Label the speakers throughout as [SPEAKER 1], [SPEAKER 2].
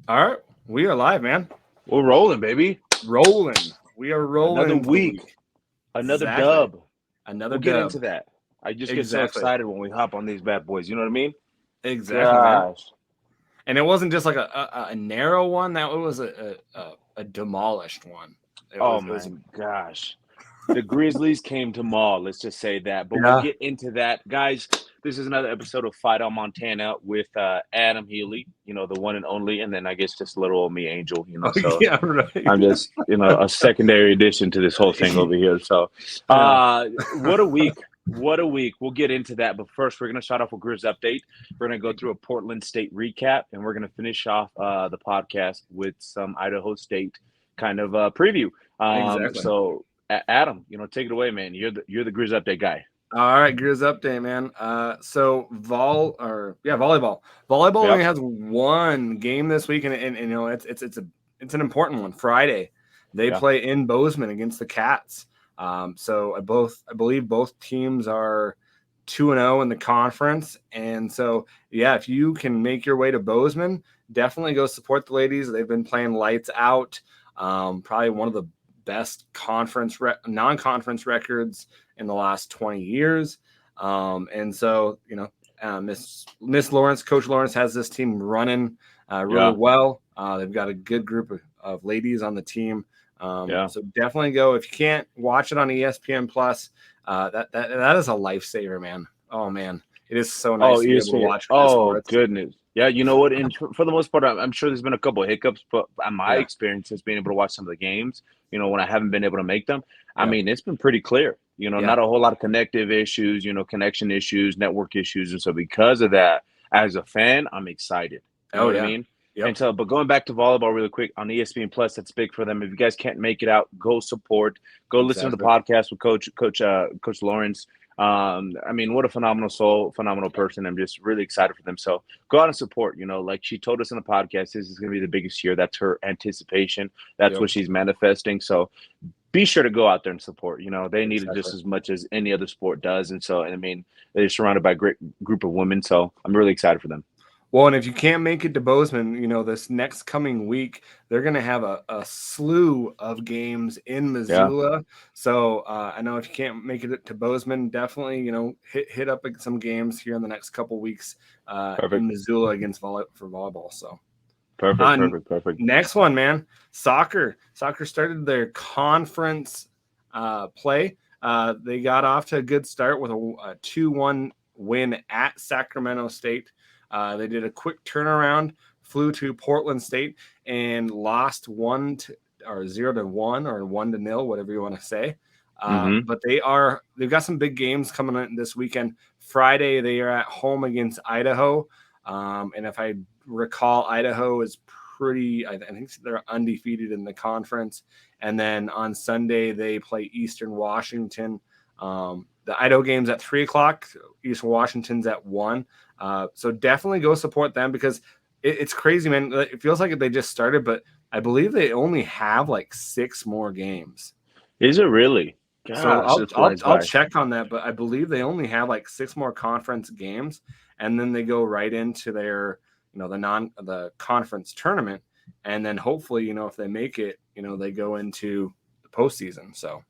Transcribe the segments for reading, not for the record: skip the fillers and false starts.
[SPEAKER 1] All right, we are live, man.
[SPEAKER 2] We're rolling, baby.
[SPEAKER 1] Rolling. We are rolling
[SPEAKER 2] Another
[SPEAKER 1] into the
[SPEAKER 2] week,
[SPEAKER 1] week.
[SPEAKER 2] another
[SPEAKER 1] Exactly.
[SPEAKER 2] dub.
[SPEAKER 1] Another
[SPEAKER 2] We'll get
[SPEAKER 1] dub.
[SPEAKER 2] into that. I just get so
[SPEAKER 1] Exactly.
[SPEAKER 2] excited when we hop on these bad boys. You know what I mean?
[SPEAKER 1] Exactly, man.
[SPEAKER 2] Gosh.
[SPEAKER 1] And it wasn't just like a narrow one. That was a demolished one. It
[SPEAKER 2] Oh
[SPEAKER 1] was. It
[SPEAKER 2] my
[SPEAKER 1] was.
[SPEAKER 2] gosh. The Grizzlies came to Maul. Let's just say that. But we'll
[SPEAKER 1] Yeah.
[SPEAKER 2] get into that. Guys, this is another episode of Fight on Montana with Adam Healy, the one and only. And then I guess just little old me, Angel,
[SPEAKER 1] Oh
[SPEAKER 2] So
[SPEAKER 1] yeah. Right.
[SPEAKER 2] I'm just, a secondary addition to this whole thing over here. So,
[SPEAKER 1] Yeah.
[SPEAKER 2] what a week. What a week. We'll get into that. But first, we're going to start off with Grizz Update. We're going to go through a Portland State recap, and we're going to finish off the podcast with some Idaho State kind of preview.
[SPEAKER 1] Exactly.
[SPEAKER 2] Adam, take it away, man. You're the Grizz Update guy.
[SPEAKER 1] All right, Gears update, man. So volleyball. Volleyball only
[SPEAKER 2] Yep.
[SPEAKER 1] has one game this week, and it's an important one. Friday, they
[SPEAKER 2] Yeah.
[SPEAKER 1] play in Bozeman against the Cats. So I believe both teams are 2-0 in the conference, and so yeah, if you can make your way to Bozeman, definitely go support the ladies. They've been playing lights out. Probably one of the best non-conference records in the last 20 years. And so, Miss Lawrence, Coach Lawrence has this team running really
[SPEAKER 2] Yeah.
[SPEAKER 1] well. They've got a good group of ladies on the team.
[SPEAKER 2] Yeah.
[SPEAKER 1] So definitely go. If you can't watch it on ESPN Plus, that is a lifesaver, man. Oh man, it is so
[SPEAKER 2] Oh,
[SPEAKER 1] nice to be able to
[SPEAKER 2] ESPN.
[SPEAKER 1] watch good
[SPEAKER 2] Oh,
[SPEAKER 1] sports.
[SPEAKER 2] goodness. Yeah, you know what? And for the most part, I'm sure there's been a couple of hiccups, but my
[SPEAKER 1] Yeah,
[SPEAKER 2] experience is being able to watch some of the games, when I haven't been able to make them, I
[SPEAKER 1] yeah,
[SPEAKER 2] mean, it's been pretty clear.
[SPEAKER 1] yeah.
[SPEAKER 2] Not a whole lot of connective issues, connection issues, network issues. And so because of that, as a fan, I'm excited. You know
[SPEAKER 1] Oh
[SPEAKER 2] what I
[SPEAKER 1] yeah,
[SPEAKER 2] mean?
[SPEAKER 1] yep,
[SPEAKER 2] And so, but going back to volleyball really quick on ESPN Plus, that's big for them. If you guys can't make it out, go support, go listen to the
[SPEAKER 1] exactly.
[SPEAKER 2] podcast with Coach Lawrence. I mean, what a phenomenal soul, phenomenal person. I'm just really excited for them. So go out and support. Like she told us in the podcast, this is going to be the biggest year. That's her anticipation. That's
[SPEAKER 1] Yep,
[SPEAKER 2] what she's manifesting. So be sure to go out there and support. They need it
[SPEAKER 1] exactly.
[SPEAKER 2] just as much as any other sport does. And so, I mean, they're surrounded by a great group of women. So I'm really excited for them.
[SPEAKER 1] Well, and if you can't make it to Bozeman, this next coming week, they're going to have a slew of games in
[SPEAKER 2] Yeah,
[SPEAKER 1] Missoula. So I know if you can't make it to Bozeman, definitely, hit up some games here in the next couple weeks in
[SPEAKER 2] perfect,
[SPEAKER 1] Missoula against for volleyball. So
[SPEAKER 2] perfect, perfect, perfect.
[SPEAKER 1] next one, man, soccer. Soccer started their conference play. They got off to a good start with a 2-1 win at Sacramento State. They did a quick turnaround, flew to Portland State, and lost 0-1 or 1-0, whatever you want to say.
[SPEAKER 2] Mm-hmm.
[SPEAKER 1] But they've got some big games coming in this weekend. Friday they are at home against Idaho, and if I recall, Idaho is I think they're undefeated in the conference. And then on Sunday they play Eastern Washington. The Idaho game's at 3:00. Eastern Washington's at 1. So definitely go support them because it's crazy, man. It feels like they just started, but I believe they only have like 6 more games.
[SPEAKER 2] Is it really?
[SPEAKER 1] So
[SPEAKER 2] Gosh,
[SPEAKER 1] I'll
[SPEAKER 2] it
[SPEAKER 1] I'll
[SPEAKER 2] flies
[SPEAKER 1] I'll
[SPEAKER 2] by.
[SPEAKER 1] check on that, but I believe they only have like 6 more conference games, and then they go right into their the conference tournament, and then hopefully if they make it, they go into the postseason. So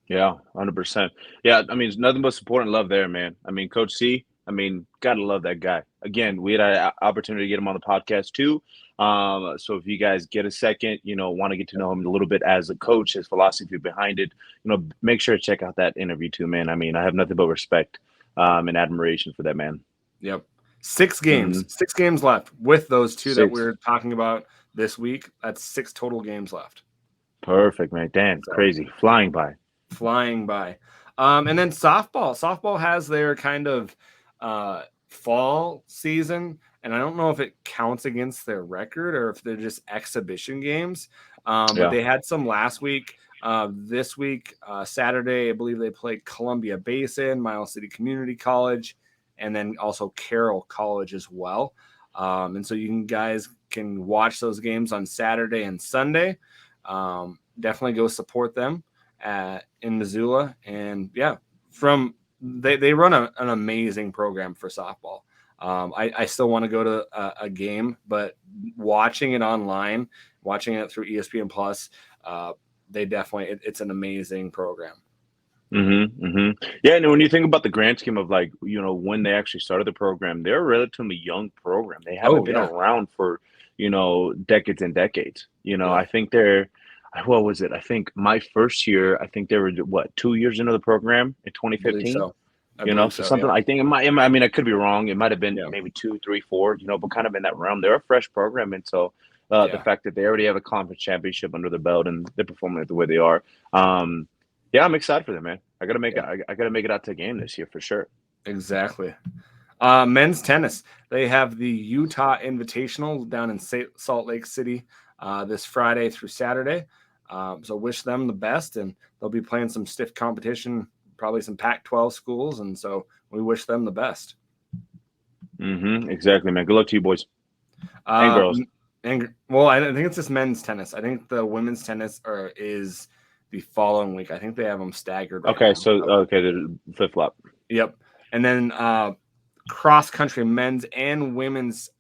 [SPEAKER 2] Yeah, 100%. Yeah, I mean, it's nothing but support and love there, man. I mean, Coach C, I mean, gotta love that guy. Again, we had an opportunity to get him on the podcast too. So if you guys get a second, want to get to know him a little bit as a coach, his philosophy behind it, make sure to check out that interview too, man. I mean, I have nothing but respect and admiration for that man.
[SPEAKER 1] yep, 6
[SPEAKER 2] Hmm.
[SPEAKER 1] games, 6 games left with those two that
[SPEAKER 2] Six.
[SPEAKER 1] we're talking about this week. That's 6 total games left.
[SPEAKER 2] Perfect, man. Dan,
[SPEAKER 1] So
[SPEAKER 2] crazy. Flying by.
[SPEAKER 1] flying by. And then softball. Softball has their kind of fall season, and I don't know if it counts against their record or if they're just exhibition games. But
[SPEAKER 2] Yeah.
[SPEAKER 1] they had some last week. This week, Saturday, I believe they played Columbia Basin, Miles City Community College, and then also Carroll College as well. And so guys can watch those games on Saturday and Sunday. Definitely go support them in Missoula, and yeah, from they run an amazing program for softball. I still want to go to a game, but watching it online, watching it through ESPN Plus, they definitely it's an amazing program.
[SPEAKER 2] Yeah, and when you think about the grand scheme of like, when they actually started the program, they're a relatively young program. They haven't
[SPEAKER 1] Oh
[SPEAKER 2] been
[SPEAKER 1] yeah,
[SPEAKER 2] around for, decades and decades.
[SPEAKER 1] yeah,
[SPEAKER 2] I think what was it? I think my first year, I think they were what, 2 years into the program in
[SPEAKER 1] I believe
[SPEAKER 2] 2015.
[SPEAKER 1] so. I believe
[SPEAKER 2] So
[SPEAKER 1] so. Yeah,
[SPEAKER 2] something I think I mean, I could be wrong. It might have been
[SPEAKER 1] yeah,
[SPEAKER 2] maybe two, three, four, but kind of in that realm. They're a fresh program, and so the
[SPEAKER 1] yeah,
[SPEAKER 2] fact that they already have a conference championship under their belt and they're performing it the way they are, yeah, I'm excited for them, man. I gotta make it.
[SPEAKER 1] yeah.
[SPEAKER 2] I gotta make it out to a game this year for sure.
[SPEAKER 1] Exactly. Men's tennis. They have the Utah Invitational down in Salt Lake City this Friday through Saturday. So wish them the best, and they'll be playing some stiff competition, probably some Pac-12 schools, and so we wish them the best.
[SPEAKER 2] Exactly, man. Good luck to you, boys and
[SPEAKER 1] Uh,
[SPEAKER 2] girls.
[SPEAKER 1] and well, I think it's just men's tennis. I think the women's tennis is the following week. I think they have them staggered right
[SPEAKER 2] Okay,
[SPEAKER 1] now.
[SPEAKER 2] so
[SPEAKER 1] So,
[SPEAKER 2] okay, the flip flop.
[SPEAKER 1] yep. And then cross country, men's and women's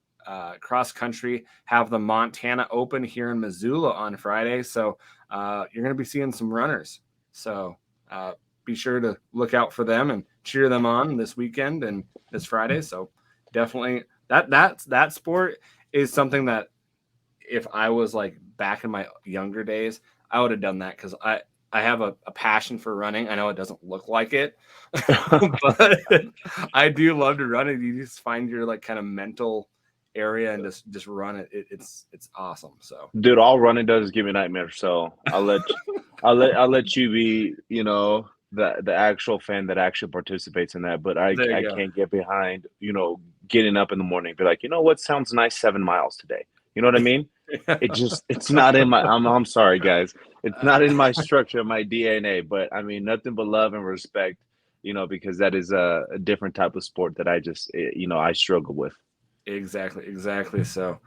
[SPEAKER 1] cross country have the Montana Open here in Missoula on Friday. So you're going to be seeing some runners. So be sure to look out for them and cheer them on this weekend and this Friday. So definitely that sport is something that if I was like back in my younger days, I would have done that because I have a passion for running. I know it doesn't look like it, but I do love to run it. You just find your like kind of mental area and just run it. It's awesome. So
[SPEAKER 2] Dude, all running does is give me nightmares. So I'll let you be, the actual fan that actually participates in that. But I
[SPEAKER 1] there
[SPEAKER 2] I
[SPEAKER 1] you
[SPEAKER 2] can't get behind, getting up in the morning, be like, what sounds nice, 7 miles today. You know what I mean?
[SPEAKER 1] go.
[SPEAKER 2] It's not in my. I'm sorry, guys. It's not in my structure, my DNA. But I mean, nothing but love and respect, because that is a different type of sport that I just, I struggle with.
[SPEAKER 1] Exactly. So,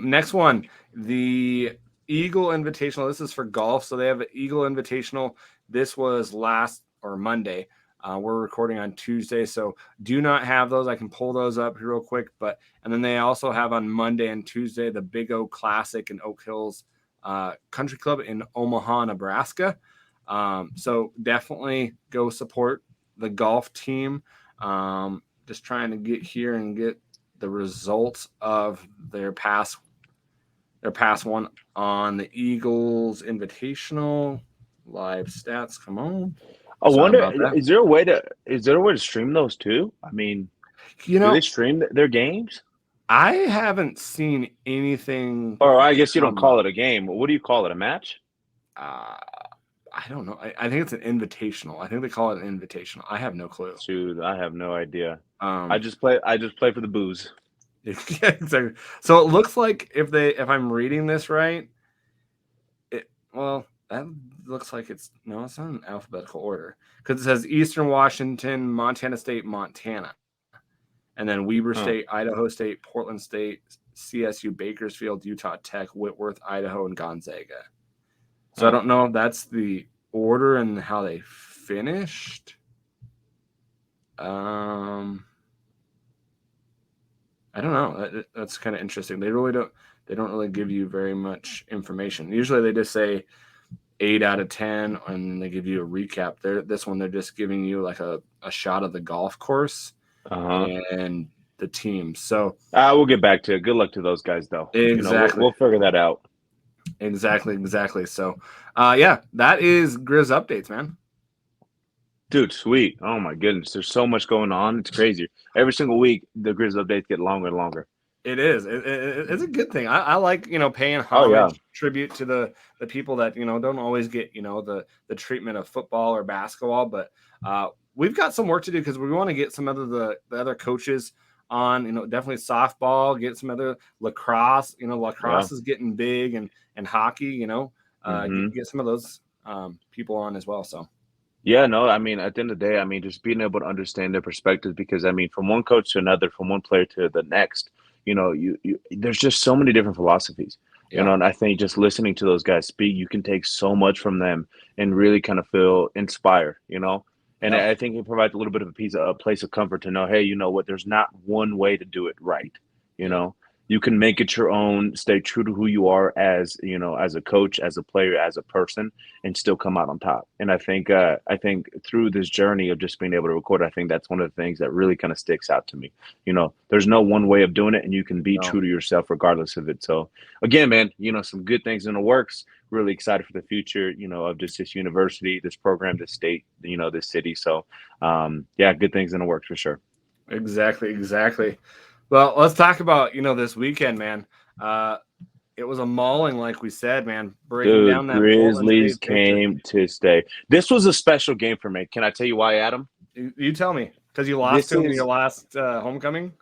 [SPEAKER 1] next one, the Eagle Invitational. This is for golf. So they have an Eagle Invitational. This was last or Monday. We're recording on Tuesday, so do not have those. I can pull those up here real quick. And then they also have on Monday and Tuesday the Big O Classic in Oak Hills Country Club in Omaha, Nebraska. So definitely go support the golf team. Just trying to get here and get the results of their past one on the Eagles Invitational live stats. Come on,
[SPEAKER 2] I
[SPEAKER 1] sorry
[SPEAKER 2] wonder,
[SPEAKER 1] about that.
[SPEAKER 2] is there a way to stream those too? I mean,
[SPEAKER 1] You
[SPEAKER 2] do they
[SPEAKER 1] know,
[SPEAKER 2] stream their games?
[SPEAKER 1] I haven't seen anything
[SPEAKER 2] Or I guess you don't
[SPEAKER 1] come
[SPEAKER 2] call
[SPEAKER 1] up.
[SPEAKER 2] it a game. What do you call it? A match?
[SPEAKER 1] Uh, I don't know. I think it's an invitational. I think they call it an invitational. I have no clue.
[SPEAKER 2] Dude, I have no idea. I
[SPEAKER 1] Um,
[SPEAKER 2] just play. I just play for the booze.
[SPEAKER 1] yeah, exactly. So it looks like if I'm reading this right, well, that looks like it's no, it's not in alphabetical order because it says Eastern Washington, Montana State, Montana, and then Weber
[SPEAKER 2] Huh.
[SPEAKER 1] State, Idaho State, Portland State, CSU, Bakersfield, Utah Tech, Whitworth, Idaho, and Gonzaga. So I
[SPEAKER 2] Huh.
[SPEAKER 1] don't know if that's the order and how they finished. I don't know. That's kind of interesting. They don't really give you very much information. Usually they just say 8 out of 10, and they give you a recap. This one they're just giving you like a shot of the golf course
[SPEAKER 2] Uh-huh.
[SPEAKER 1] and the team. So
[SPEAKER 2] We'll get back to it. Good luck to those guys, though. We'll
[SPEAKER 1] exactly,
[SPEAKER 2] we'll figure that out.
[SPEAKER 1] exactly. So, yeah, that is Grizz updates, man.
[SPEAKER 2] Dude, sweet. Oh my goodness. There's so much going on. It's crazy. Every single week, the Grizz updates get longer and longer.
[SPEAKER 1] It is. It's a good thing. I like paying
[SPEAKER 2] Oh yeah.
[SPEAKER 1] homage, tribute to the people that don't always get the treatment of football or basketball. But we've got some work to do because we want to get some other the other coaches on. Definitely softball. Get some other lacrosse.
[SPEAKER 2] Yeah.
[SPEAKER 1] Lacrosse is getting big and hockey.
[SPEAKER 2] Mm-hmm.
[SPEAKER 1] Get some of those people on as well. So
[SPEAKER 2] Yeah, no, I mean, at the end of the day, I mean, just being able to understand their perspectives because I mean, from one coach to another, from one player to the next, there's just so many different philosophies.
[SPEAKER 1] yeah,
[SPEAKER 2] And I think just listening to those guys speak, you can take so much from them and really kind of feel inspired. And
[SPEAKER 1] Yep.
[SPEAKER 2] I think it provides a little bit of a place of comfort to know, hey, you know what? There's not one way to do it right. You
[SPEAKER 1] Yep.
[SPEAKER 2] know, you can make it your own, stay true to who you are as, you know, as a coach, as a player, as a person, and still come out on top. And I think through this journey of just being able to record, I think that's one of the things that really kind of sticks out to me. You know, there's no one way of doing it, and you can be
[SPEAKER 1] No.
[SPEAKER 2] true to yourself regardless of it. So again, man, you know, some good things in the works. Really excited for the future, you know, of just this university, this program, this state, you know, this city. So yeah, good things in the works for sure.
[SPEAKER 1] Exactly. Exactly. Well, let's talk about this weekend, man. Uh, it was a mauling, like we said, man. Breaking
[SPEAKER 2] Dude,
[SPEAKER 1] down that Portland
[SPEAKER 2] Grizzlies
[SPEAKER 1] State victory.
[SPEAKER 2] came to stay. This was a special game for me. Can I tell you why, Adam?
[SPEAKER 1] You tell me, because you lost
[SPEAKER 2] This
[SPEAKER 1] to him in your
[SPEAKER 2] is,
[SPEAKER 1] last homecoming.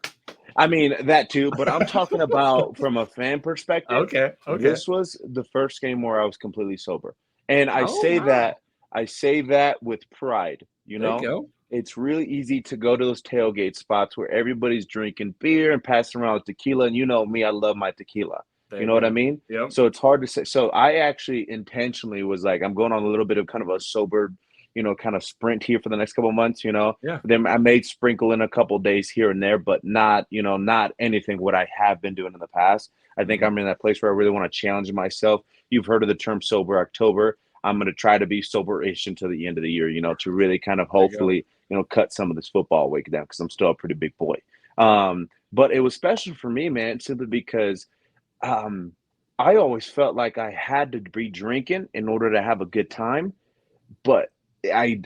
[SPEAKER 2] I mean, that too, but I'm talking about from a fan perspective.
[SPEAKER 1] Okay. Okay.
[SPEAKER 2] This was the first game where I was completely sober. And
[SPEAKER 1] Oh wow.
[SPEAKER 2] I say that with pride, you
[SPEAKER 1] There you
[SPEAKER 2] know?
[SPEAKER 1] go.
[SPEAKER 2] It's really easy to go to those tailgate spots where everybody's drinking beer and passing around tequila. And you know me, I love my tequila.
[SPEAKER 1] There
[SPEAKER 2] You
[SPEAKER 1] you
[SPEAKER 2] know what I
[SPEAKER 1] go.
[SPEAKER 2] mean?
[SPEAKER 1] Yep.
[SPEAKER 2] So it's hard to say. So I actually intentionally was like, I'm going on a little bit of kind of a sober, you know, kind of sprint here for the next couple of months, you know.
[SPEAKER 1] Yeah.
[SPEAKER 2] Then I may sprinkle in a couple days here and there, but not, you know, not anything what I have been doing in the past. I think
[SPEAKER 1] Mhm.
[SPEAKER 2] I'm in that place where I really want to challenge myself. You've heard of the term sober October. I'm going to try to be sober-ish until the end of the year, you know, to really kind of
[SPEAKER 1] There you go.
[SPEAKER 2] hopefully, you know, cut some of this football weight down because I'm still a pretty big boy. But it was special for me, man, simply because um, I always felt like I had to be drinking in order to have a good time, but I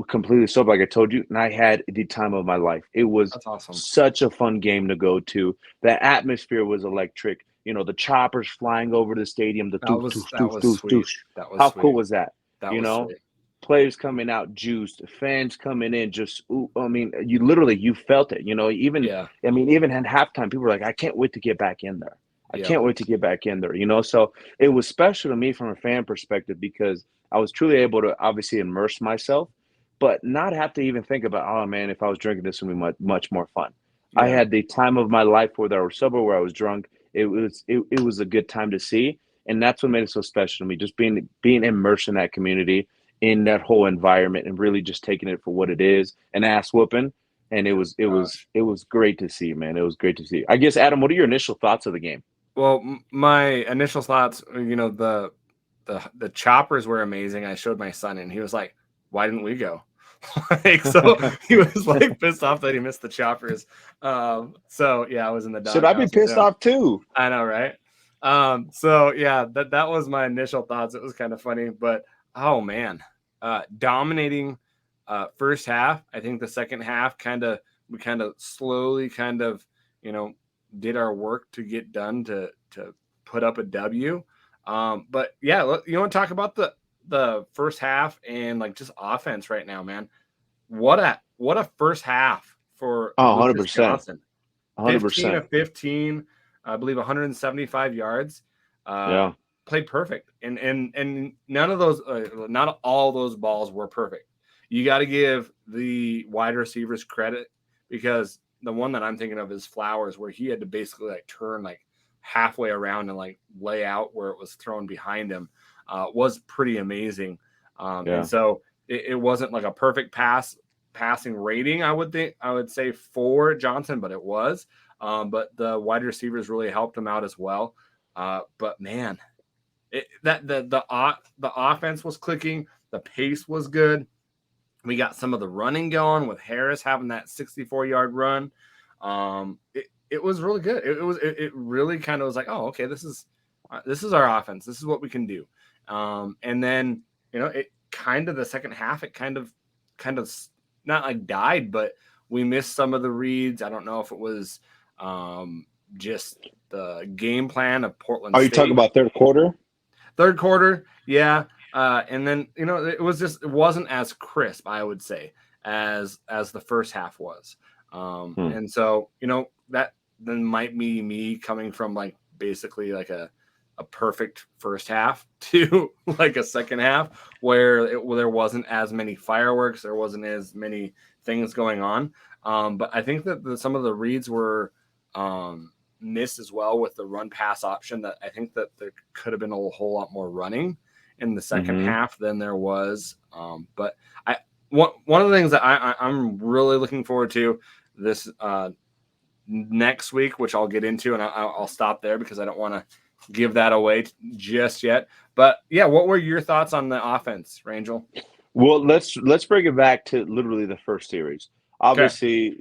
[SPEAKER 2] completely sober, like I told you, and I had the time of my life. It was
[SPEAKER 1] That's awesome.
[SPEAKER 2] such a fun game to go to. The atmosphere was electric. You know, the choppers flying over the stadium, the
[SPEAKER 1] That
[SPEAKER 2] doosh,
[SPEAKER 1] was
[SPEAKER 2] doosh,
[SPEAKER 1] that
[SPEAKER 2] doosh,
[SPEAKER 1] was
[SPEAKER 2] doosh,
[SPEAKER 1] sweet.
[SPEAKER 2] doosh.
[SPEAKER 1] That was
[SPEAKER 2] How cool
[SPEAKER 1] sweet.
[SPEAKER 2] was that?
[SPEAKER 1] That
[SPEAKER 2] You
[SPEAKER 1] was
[SPEAKER 2] know,
[SPEAKER 1] sweet.
[SPEAKER 2] players coming out juiced, fans coming in just, ooh, I mean, you literally you felt it. You know, even
[SPEAKER 1] Yeah.
[SPEAKER 2] I mean, even at halftime, people were like, I can't wait to get back in there. I
[SPEAKER 1] Yep.
[SPEAKER 2] can't wait to get back in there. You know, so it was special to me from a fan perspective because I was truly able to obviously immerse myself, but not have to even think about, oh man, if I was drinking, this would be much, much more fun. I
[SPEAKER 1] Yeah.
[SPEAKER 2] had the time of my life whether I was sober, where I was drunk. It was a good time to see, and that's what made it so special to me. Just being immersed in that community, in that whole environment, and really just taking it for what it is, an ass whooping. And
[SPEAKER 1] Yeah. Gosh.
[SPEAKER 2] it was great to see, man. It was great to see. I guess Adam, what are your initial thoughts of the game?
[SPEAKER 1] Well, my initial thoughts, the choppers were amazing. I showed my son, and he was like, "Why didn't we go?" Like, so he was like pissed off that he missed the choppers. So yeah, I was in the
[SPEAKER 2] Should I be
[SPEAKER 1] doghouse with
[SPEAKER 2] pissed
[SPEAKER 1] him.
[SPEAKER 2] off too?
[SPEAKER 1] I know, right? So yeah, that was my initial thoughts. It was kind of funny, but oh man, dominating first half. I think the second half we kind of slowly you know did our work to get done to put up a W. But yeah, you want to talk about the first half and like just offense right now, man. What a first half for
[SPEAKER 2] Oh,
[SPEAKER 1] Lucas
[SPEAKER 2] 100%.
[SPEAKER 1] Johnson. 15
[SPEAKER 2] 100%.
[SPEAKER 1] of 15, I believe 175 yards. Uh,
[SPEAKER 2] Yeah.
[SPEAKER 1] Played perfect. And none of those, not all those balls were perfect. You got to give the wide receivers credit because the one that I'm thinking of is Flowers, where he had to basically like turn like halfway around and like lay out where it was thrown behind him. Was pretty amazing. And
[SPEAKER 2] Yeah.
[SPEAKER 1] so it wasn't like a perfect passing rating, I would say for Johnson, but it was. But the wide receivers really helped him out as well. But man, the offense was clicking, the pace was good. We got some of the running going with Harris having that 64-yard run. It was really good. It really kind of was like, oh, okay, this is our offense. This is what we can do. And then it kind of the second half, it kind of not like died, but we missed some of the reads. I don't know if it was just the game plan of Portland
[SPEAKER 2] Are you talking
[SPEAKER 1] State.
[SPEAKER 2] about third quarter?
[SPEAKER 1] Third quarter, yeah. And then it wasn't as crisp, I would say, as the first half was.
[SPEAKER 2] Hmm.
[SPEAKER 1] And so that then might be me coming from like basically like a perfect first half to like a second half where there wasn't as many fireworks, there wasn't as many things going on. But I think that some of the reads were missed as well with the run pass option. That I think that there could have been a whole lot more running in the second
[SPEAKER 2] Mm-hmm.
[SPEAKER 1] half than there was. But one of the things that I'm really looking forward to this next week, which I'll get into, and I'll stop there because I don't want to give that away just yet. But yeah, what were your thoughts on the offense, Rangel?
[SPEAKER 2] Well, let's bring it back to literally the first series.
[SPEAKER 1] Okay.
[SPEAKER 2] Obviously,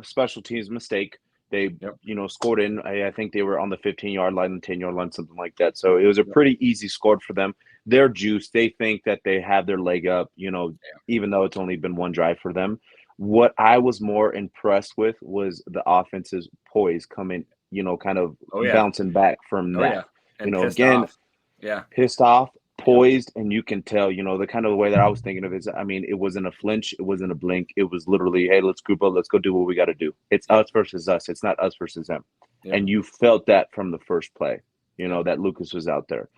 [SPEAKER 2] special teams mistake. They,
[SPEAKER 1] Yep.
[SPEAKER 2] scored in. I think they were on the 15-yard line, the 10-yard line, something like that. So it was a
[SPEAKER 1] Yep.
[SPEAKER 2] pretty easy score for them. They're juiced. They think that they have their leg up. Even though it's only been one drive for them. What I was more impressed with was the offense's poise coming. Kind of
[SPEAKER 1] Oh yeah.
[SPEAKER 2] bouncing back from
[SPEAKER 1] Oh
[SPEAKER 2] that.
[SPEAKER 1] yeah. And pissed
[SPEAKER 2] Again,
[SPEAKER 1] off. Yeah.
[SPEAKER 2] pissed off,
[SPEAKER 1] Yep.
[SPEAKER 2] poised, and you can tell, the kind of the way that I was thinking of it is, I mean, it wasn't a flinch, it wasn't a blink. It was literally, hey, let's group up, let's go do what we got to do. It's
[SPEAKER 1] Yep.
[SPEAKER 2] us versus us. It's not us versus them.
[SPEAKER 1] Yep.
[SPEAKER 2] And you felt that from the first play,
[SPEAKER 1] Yep.
[SPEAKER 2] that Lucas was out there.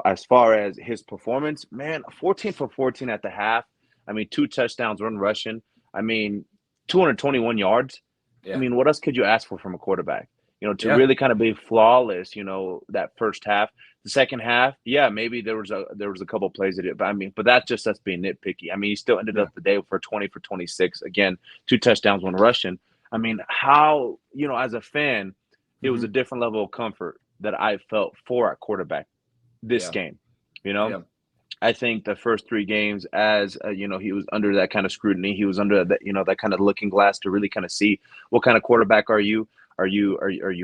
[SPEAKER 2] As far as his performance, man, 14 for 14 at the half. I mean, 2 touchdowns, 1 rushing. I mean, 221 yards. I
[SPEAKER 1] Yeah.
[SPEAKER 2] mean, what else could you ask for from a quarterback? To
[SPEAKER 1] Yeah.
[SPEAKER 2] really kind of be flawless, that first half. The second half, yeah, maybe there was a couple plays that but I mean, but that's just us being nitpicky. I mean, he still ended
[SPEAKER 1] Yeah.
[SPEAKER 2] up the day for 20 for 26. Again, 2 touchdowns, 1 rushing. I mean, how, as a fan, it was
[SPEAKER 1] Hmm.
[SPEAKER 2] a different level of comfort that I felt for at quarterback this
[SPEAKER 1] Yeah.
[SPEAKER 2] game. You know,
[SPEAKER 1] Yeah.
[SPEAKER 2] I think the first 3 games, as he was under that kind of scrutiny. He was under that, that kind of looking glass to really kind of see what kind of quarterback are you. Are you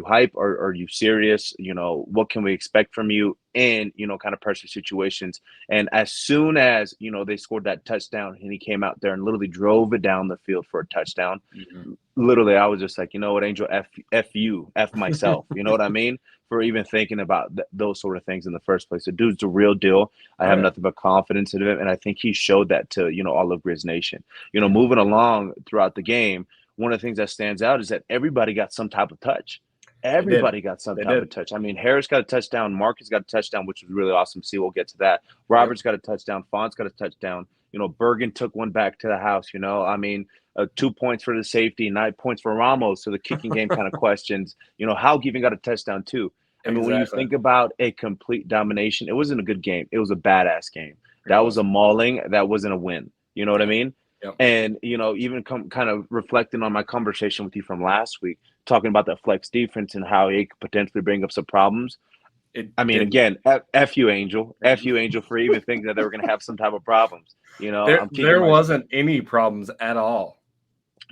[SPEAKER 2] hype? Are you serious? What can we expect from you in kind of pressure situations? And as soon as they scored that touchdown, and he came out there and literally drove it down the field for a touchdown,
[SPEAKER 1] Hmm.
[SPEAKER 2] literally, I was just like, you know what, Angel, f you, f myself. You know what I mean? For even thinking about those sort of things in the first place. The dude's the real deal. I
[SPEAKER 1] Oh
[SPEAKER 2] have
[SPEAKER 1] yeah.
[SPEAKER 2] nothing but confidence in him, and I think he showed that to all of Grizz Nation.
[SPEAKER 1] Yeah.
[SPEAKER 2] Moving along throughout the game, one of the things that stands out is that everybody got some type of touch.
[SPEAKER 1] They did.
[SPEAKER 2] Everybody got some
[SPEAKER 1] They
[SPEAKER 2] type
[SPEAKER 1] did.
[SPEAKER 2] of touch. I mean, Harris got a touchdown, Marcus got a touchdown, which was really awesome to see. We'll get to that.
[SPEAKER 1] Yep.
[SPEAKER 2] Roberts got a touchdown, Font's got a touchdown. Bergen took one back to the house. I mean, 2 points for the safety, 9 points for Ramos. So the kicking game kind of questions. How even got a touchdown too. I mean, when you
[SPEAKER 1] Exactly.
[SPEAKER 2] think about a complete domination, it wasn't a good game. It was a badass game.
[SPEAKER 1] It
[SPEAKER 2] That was
[SPEAKER 1] was.
[SPEAKER 2] a mauling. That wasn't a win. You know what I
[SPEAKER 1] Yeah.
[SPEAKER 2] mean?
[SPEAKER 1] Yep.
[SPEAKER 2] And even kind of reflecting on my conversation with you from last week, talking about that flex defense and how it could potentially bring up some problems.
[SPEAKER 1] It
[SPEAKER 2] I mean,
[SPEAKER 1] didn't.
[SPEAKER 2] again, F you, Angel. F you, Angel, for even thinking that they were going to have some type of problems. I'm kicking
[SPEAKER 1] There
[SPEAKER 2] my
[SPEAKER 1] wasn't any problems at all.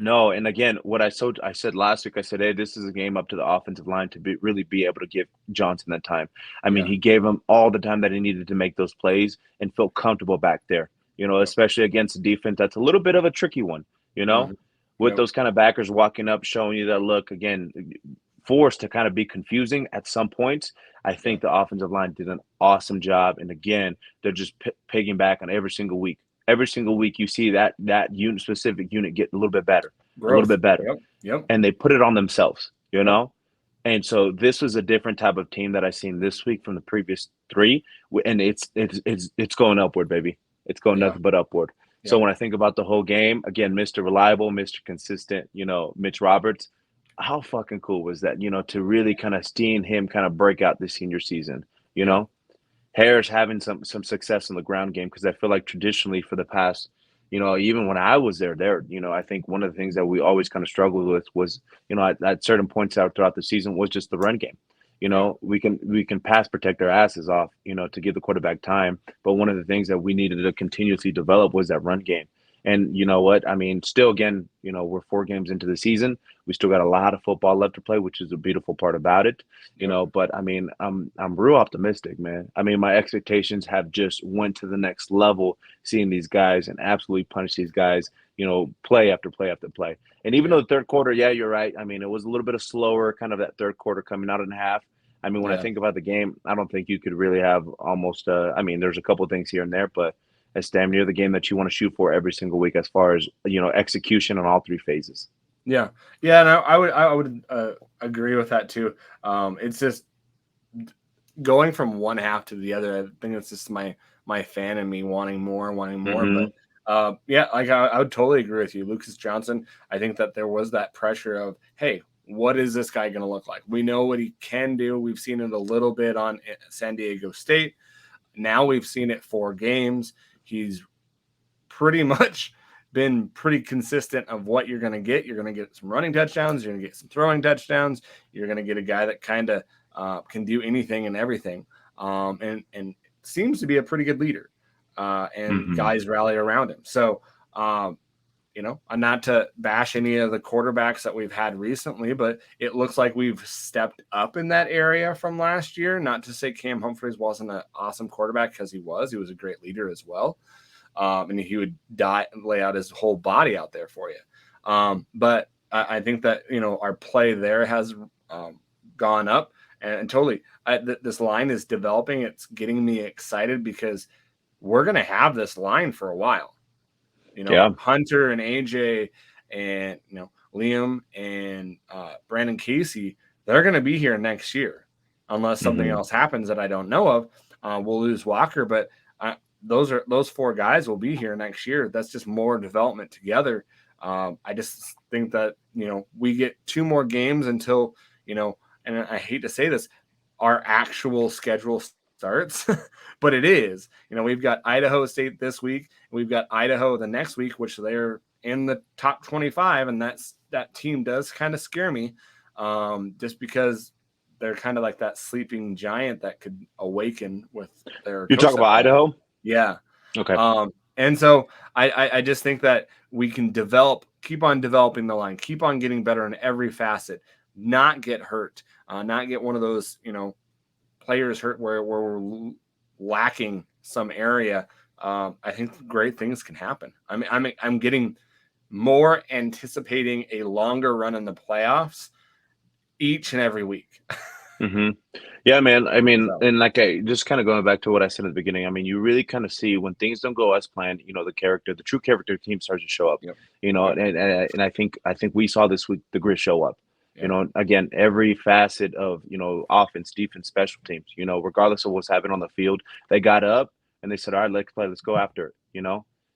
[SPEAKER 2] no, and again, what I said last week, I said, hey, this is a game up to the offensive line to really be able to give Johnson that time. I mean,
[SPEAKER 1] Yeah.
[SPEAKER 2] he gave him all the time that he needed to make those plays and feel comfortable back there.
[SPEAKER 1] Yep.
[SPEAKER 2] Especially against a defense that's a little bit of a tricky one.
[SPEAKER 1] Hmm.
[SPEAKER 2] With
[SPEAKER 1] Yep.
[SPEAKER 2] those kind of backers walking up, showing you that look again, forced to kind of be confusing at some points. I
[SPEAKER 1] Yeah.
[SPEAKER 2] think the offensive line did an awesome job, and again, they're just pigging back on every single week. Every single week, you see that specific unit get a little bit better, a little
[SPEAKER 1] Growth.
[SPEAKER 2] bit better,
[SPEAKER 1] Yep. Yep.
[SPEAKER 2] and they put it on themselves.
[SPEAKER 1] Yep.
[SPEAKER 2] And so this was a different type of team that I seen this week from the previous 3, and it's going upward, baby. It's going
[SPEAKER 1] Yeah.
[SPEAKER 2] nothing but upward. So
[SPEAKER 1] Yep.
[SPEAKER 2] when I think about the whole game, again, Mr. Reliable, Mr. Consistent, Mitch Roberts, how fucking cool was that? To really kind of seeing him kind of break out this senior season. You
[SPEAKER 1] Yeah.
[SPEAKER 2] know, Harris having some success in the ground game because I feel like traditionally for the past, even when I was there, I think one of the things that we always kind of struggled with was, at certain points out throughout the season was just the run game.
[SPEAKER 1] Yeah.
[SPEAKER 2] We can pass protect our asses off, to give the quarterback time. But one of the things that we needed to continuously develop was that run game. And you know what? I mean, still, again, we're 4 games into the season. We still got a lot of football left to play, which is a beautiful part about it.
[SPEAKER 1] Yep.
[SPEAKER 2] But I mean, I'm real optimistic, man. I mean, my expectations have just went to the next level, seeing these guys and absolutely punish these guys, play after play after play. And even
[SPEAKER 1] Yeah.
[SPEAKER 2] though the third quarter, yeah, you're right. I mean, it was a little bit of slower, kind of that third quarter coming out in half. I mean, when I
[SPEAKER 1] Yeah.
[SPEAKER 2] think about the game, I don't think you could really have almost. I mean, there's a couple of things here and there, but it's damn near the game that you want to shoot for every single week, as far as execution on all 3 phases.
[SPEAKER 1] Yeah. Yeah. And I would agree with that too. It's just going from one half to the other. I think it's just my fan and me wanting more, wanting more.
[SPEAKER 2] Mm-hmm.
[SPEAKER 1] But yeah, like I would totally agree with you, Lucas Johnson. I think that there was that pressure of, hey, what is this guy going to look like? We know what he can do. We've seen it a little bit on San Diego State. Now we've seen it 4 games. He's pretty much been pretty consistent of what you're going to get. You're going to get some running touchdowns. You're going to get some throwing touchdowns. You're going to get a guy that kind of can do anything and everything, and seems to be a pretty good leader, and guys rally around him. So, not to bash any of the quarterbacks that we've had recently, but it looks like we've stepped up in that area from last year. Not to say Cam Humphreys wasn't an awesome quarterback, because he was a great leader as well. And he would lay out his whole body out there for you. But I think that, our play there has gone up, and totally this line is developing. It's getting me excited because we're going to have this line for a while. Hunter and AJ and, Liam and Brandon Casey, they're going to be here next year unless something else happens that I don't know of. We'll lose Walker, but those 4 guys will be here next year. That's just more development together. I just think that, we get 2 more games until, and I hate to say this, our actual schedule starts, but it is. We've got Idaho State this week. We've got Idaho the next week, which they're in the top 25, and that team does kind of scare me, just because they're kind of like that sleeping giant that could awaken with their.
[SPEAKER 2] You talk about Idaho?
[SPEAKER 1] Yeah.
[SPEAKER 2] Okay.
[SPEAKER 1] And so I just think that we can keep on developing the line, keep on getting better in every facet, not get hurt, not get one of those, players hurt where we're lacking some area. I think great things can happen. I'm getting more anticipating a longer run in the playoffs each and every week.
[SPEAKER 2] Yeah, man. And just kind of going back to what I said at the beginning, you really kind of see when things don't go as planned, the true character of the team starts to show up.
[SPEAKER 1] Yep.
[SPEAKER 2] And I think we saw this week the grit show up.
[SPEAKER 1] Yeah.
[SPEAKER 2] Again, every facet of offense, defense, special teams. Regardless of what's happening on the field, they got up and they said, "All right, let's play. Let's go after it."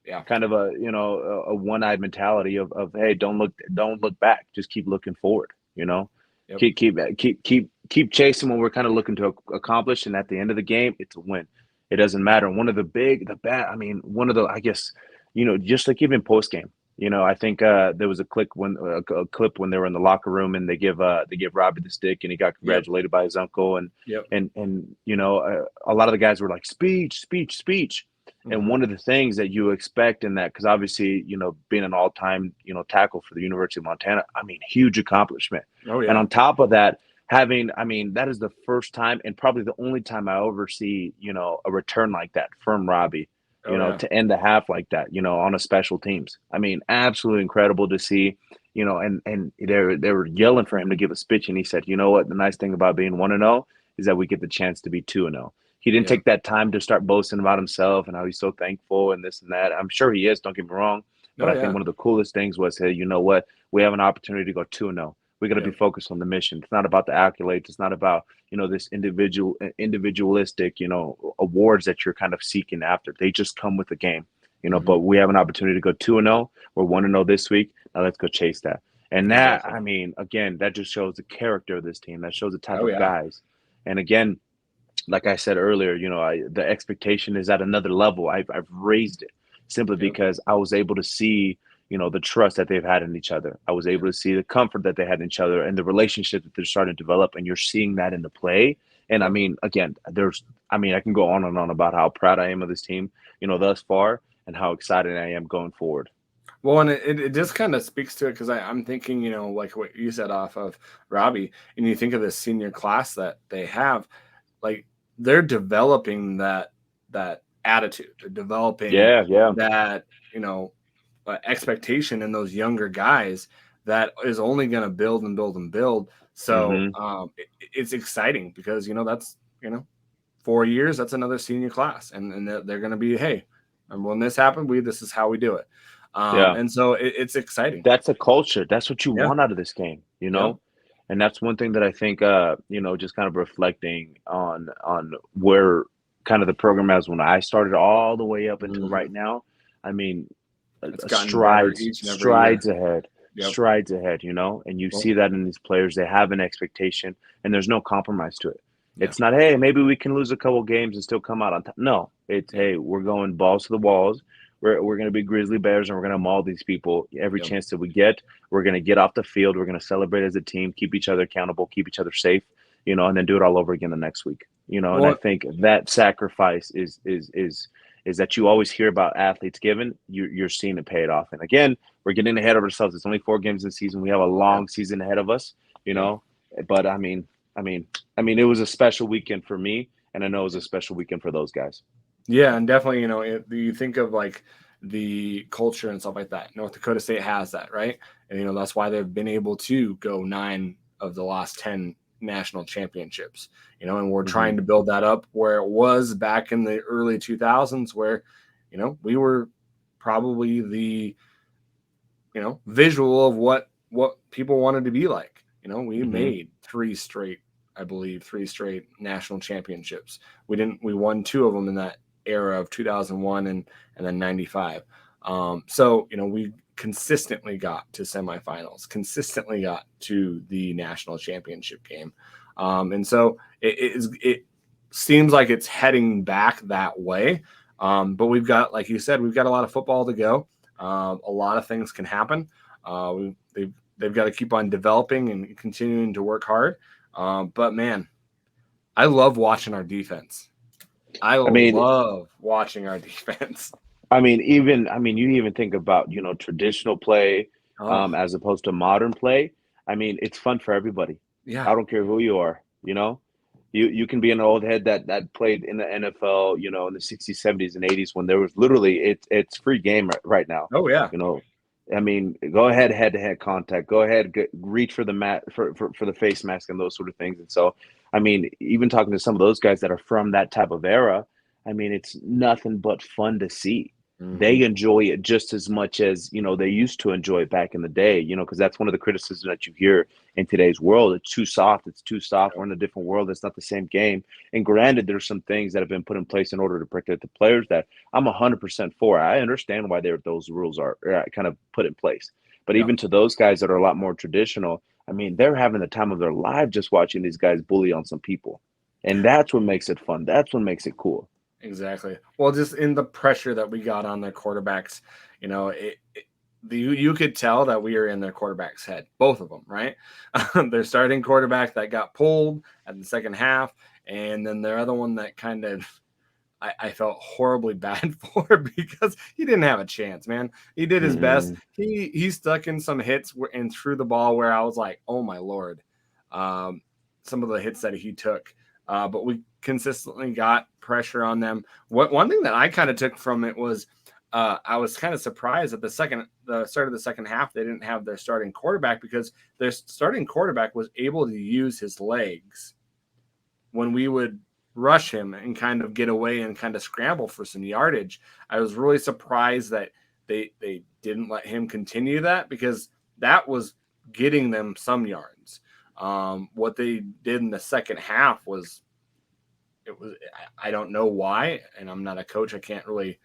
[SPEAKER 1] Yeah.
[SPEAKER 2] Kind of a one-eyed mentality of hey, don't look back, just keep looking forward.
[SPEAKER 1] Yep.
[SPEAKER 2] Keep chasing what we're kind of looking to accomplish, and at the end of the game, it's a win. It doesn't matter. One of I guess, just like even post game, I think there was a clip when they were in the locker room and they give Robbie the stick and he got congratulated by his uncle, and a lot of the guys were like speech. And one of the things that you expect in that, because obviously, being an all-time, tackle for the University of Montana, huge accomplishment.
[SPEAKER 1] Oh, yeah.
[SPEAKER 2] And on top of that, that is the first time and probably the only time I ever see, a return like that from Robbie, to end the half like that, on a special teams. Absolutely incredible to see, and they were yelling for him to give a speech. And he said, you know what, the nice thing about being 1-0 is that we get the chance to be 2-0. He didn't take that time to start boasting about himself and how he's so thankful and this and that. I'm sure he is, don't get me wrong. But I think one of the coolest things was, hey, you know what? We have an opportunity to go 2-0. We got to be focused on the mission. It's not about the accolades. It's not about, this individualistic, awards that you're kind of seeking after. They just come with the game, but we have an opportunity to go 2-0. We're 1-0 this week. Now let's go chase that. And that, again, that just shows the character of this team. That shows the type of guys. And again, like I said earlier, the expectation is at another level. I've raised it simply because I was able to see, the trust that they've had in each other. I was able to see the comfort that they had in each other and the relationship that they're starting to develop. And you're seeing that in the play. And again, I can go on and on about how proud I am of this team, thus far, and how excited I am going forward.
[SPEAKER 1] Well, and it just kind of speaks to it because I'm thinking, like what you said off of Robbie, and you think of this senior class that they have, like they're developing that attitude. They're developing that, expectation in those younger guys that is only going to build and build and build. So it's exciting because, that's, 4 years, that's another senior class. And they're going to be, hey, and when this happened, this is how we do it. And so it's exciting.
[SPEAKER 2] That's a culture. That's what you want out of this game, And that's one thing that I think, just kind of reflecting on where kind of the program has when I started all the way up until right now. Strides ahead, and you see that in these players. They have an expectation and there's no compromise to it. It's not, hey, maybe we can lose a couple games and still come out on top. No, it's, hey, we're going balls to the walls. we're going to be grizzly bears and we're going to maul these people every
[SPEAKER 1] Yep.
[SPEAKER 2] chance that we get. We're going to get off the field. We're going to celebrate as a team, keep each other accountable, keep each other safe, and then do it all over again the next week. And I
[SPEAKER 1] Well,
[SPEAKER 2] think that sacrifice is that you always hear about athletes given. You're seeing it pay it off. And again, we're getting ahead of ourselves. It's only 4 games this season. We have a
[SPEAKER 1] yeah,
[SPEAKER 2] long season ahead of us. You
[SPEAKER 1] yep,
[SPEAKER 2] know, but it was a special weekend for me, and I know it was a special weekend for those guys.
[SPEAKER 1] yeah, and definitely, you think of like the culture and stuff like that. North Dakota State has that, right? And that's why they've been able to go 9 of the last 10 national championships. And we're
[SPEAKER 2] Mm-hmm.
[SPEAKER 1] trying to build that up where it was back in the early 2000s, where we were probably the visual of what people wanted to be like. We
[SPEAKER 2] Mm-hmm.
[SPEAKER 1] made I believe, three straight national championships. We won 2 of them in that era of 2001 and then 95. So we consistently got to semifinals, consistently got to the national championship game. And so it seems like it's heading back that way. But we've got, like you said, we've got a lot of football to go. A lot of things can happen. They've got to keep on developing and continuing to work hard. But man, I love watching our defense. I
[SPEAKER 2] I mean,
[SPEAKER 1] love watching our defense.
[SPEAKER 2] you even think about, traditional play,
[SPEAKER 1] Oh,
[SPEAKER 2] as opposed to modern play. It's fun for everybody.
[SPEAKER 1] yeah.
[SPEAKER 2] I don't care who you are, You can be an old head that played in the NFL, in the 60s, 70s, and 80s when there was literally it's free game right now.
[SPEAKER 1] Oh, yeah.
[SPEAKER 2] You know, go ahead, head to head contact. Go ahead, reach for the mat for the face mask and those sort of things. And so, even talking to some of those guys that are from that type of era, it's nothing but fun to see.
[SPEAKER 1] Hmm.
[SPEAKER 2] They enjoy it just as much as they used to enjoy it back in the day. Because that's one of the criticisms that you hear in today's world. It's too soft. It's too soft. We're in a different world. It's not the same game. And granted, there's some things that have been put in place in order to protect the players that I'm 100% for. I understand why those rules are kind of put in place. But
[SPEAKER 1] Yeah,
[SPEAKER 2] even to those guys that are a lot more traditional, they're having the time of their life just watching these guys bully on some people. And that's what makes it fun. That's what makes it cool.
[SPEAKER 1] exactly. Well, just in the pressure that we got on their quarterbacks, you could tell that we are in their quarterback's head, both of them, right? Their starting quarterback that got pulled at the second half, and then their other one that kind of I felt horribly bad for because he didn't have a chance, man. He did his best.
[SPEAKER 2] Mm-mm.
[SPEAKER 1] He stuck in some hits and threw the ball where I was like, oh my lord, um, some of the hits that he took. But we consistently got pressure on them. One thing that I kind of took from it was I was kind of surprised at the start of the second half they didn't have their starting quarterback because their starting quarterback was able to use his legs when we would rush him and kind of get away and kind of scramble for some yardage. I was really surprised that they didn't let him continue that because that was getting them some yards. What they did in the second half was it was I don't know why, and I'm not a coach. I can't really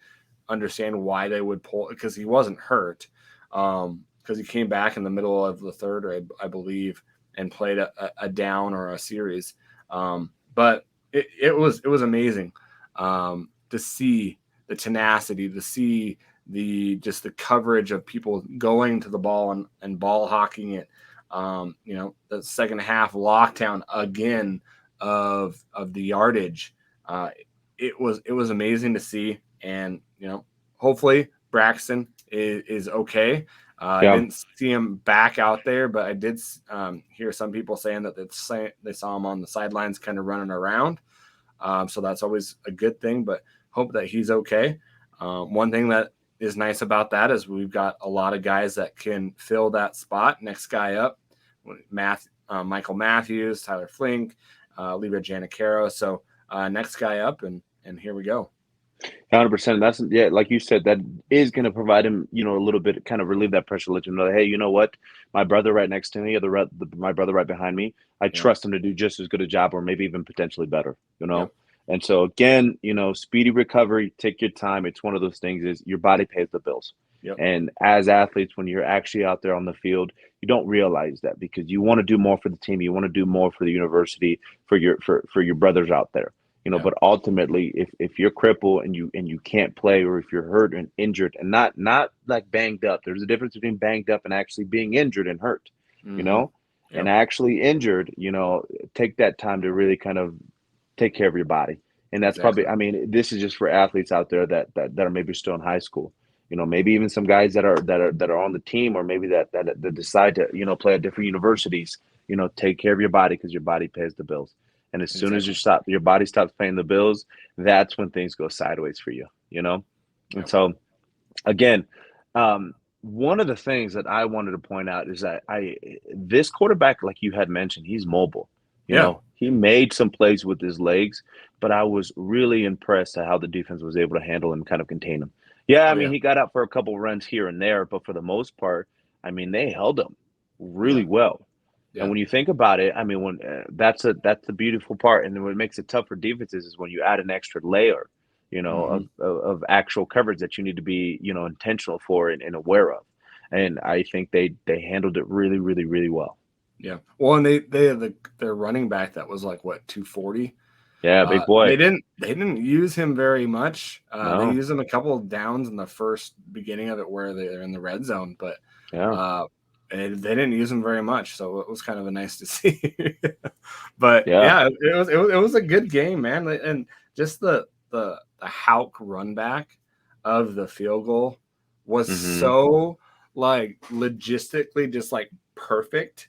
[SPEAKER 1] understand why they would pull because he wasn't hurt. Because he came back in the middle of the third, or I believe, and played a down or a series. But it was amazing to see the tenacity, to see the coverage of people going to the ball and ball hawking it. The second half lockdown again of the yardage. It was amazing to see, and hopefully Braxton is okay. I
[SPEAKER 2] Yeah.
[SPEAKER 1] didn't see him back out there, but I did hear some people saying that they saw him on the sidelines kind of running around. So that's always a good thing, but hope that he's okay. One thing that is nice about that is we've got a lot of guys that can fill that spot. Next guy up, Michael Matthews, Tyler Flink, Levi Janicaro. So next guy up, and here we go.
[SPEAKER 2] 100%. That's, yeah, like you said, that is going to provide him, a little bit, kind of relieve that pressure, let him know, hey, you know what, my brother right next to me, or my brother right behind me, I
[SPEAKER 1] Yep.
[SPEAKER 2] trust him to do just as good a job, or maybe even potentially better.
[SPEAKER 1] Yep.
[SPEAKER 2] And so again, speedy recovery, take your time. It's one of those things is your body pays the bills.
[SPEAKER 1] Yep.
[SPEAKER 2] And as athletes, when you're actually out there on the field, you don't realize that because you want to do more for the team, you want to do more for the university, for your brothers out there. But ultimately, if you're crippled and you can't play, or if you're hurt and injured and not like banged up, there's a difference between banged up and actually being injured and hurt, you
[SPEAKER 1] Mm-hmm.
[SPEAKER 2] know, and actually injured, take that time to really kind of take care of your body. And that's
[SPEAKER 1] Exactly.
[SPEAKER 2] probably, I mean, this is just for athletes out there that are maybe still in high school, maybe even some guys that are on the team, or maybe that decide to, play at different universities, take care of your body, because your body pays the bills. And as soon as
[SPEAKER 1] Exactly.
[SPEAKER 2] your body stops paying the bills, that's when things go sideways for you. And
[SPEAKER 1] Yep.
[SPEAKER 2] so again, one of the things that I wanted to point out is that this quarterback, like you had mentioned, he's mobile.
[SPEAKER 1] Yeah.
[SPEAKER 2] He made some plays with his legs, but I was really impressed at how the defense was able to handle and kind of contain him. Yeah, I
[SPEAKER 1] Oh
[SPEAKER 2] mean,
[SPEAKER 1] yeah.
[SPEAKER 2] he got out for a couple runs here and there, but for the most part, I mean, they held him
[SPEAKER 1] Yeah.
[SPEAKER 2] really well. And
[SPEAKER 1] Yeah.
[SPEAKER 2] when you think about it, I mean, when that's the beautiful part, and then what makes it tough for defenses is when you add an extra layer,
[SPEAKER 1] Mm-hmm.
[SPEAKER 2] of actual coverage that you need to be, intentional for and aware of. And I think they handled it really, really, really well.
[SPEAKER 1] Yeah. Well, and they had their running back that was like what 240.
[SPEAKER 2] Yeah, big boy.
[SPEAKER 1] They didn't use him very much. They
[SPEAKER 2] No,
[SPEAKER 1] used him a couple of downs in the first beginning of it where they're in the red zone, but
[SPEAKER 2] yeah,
[SPEAKER 1] uh, and they didn't use him very much. So it was kind of a nice to see. But
[SPEAKER 2] yeah.
[SPEAKER 1] yeah, it was a good game, man. And just the Hauk run back of the field goal was
[SPEAKER 2] Hmm.
[SPEAKER 1] so like logistically just like perfect,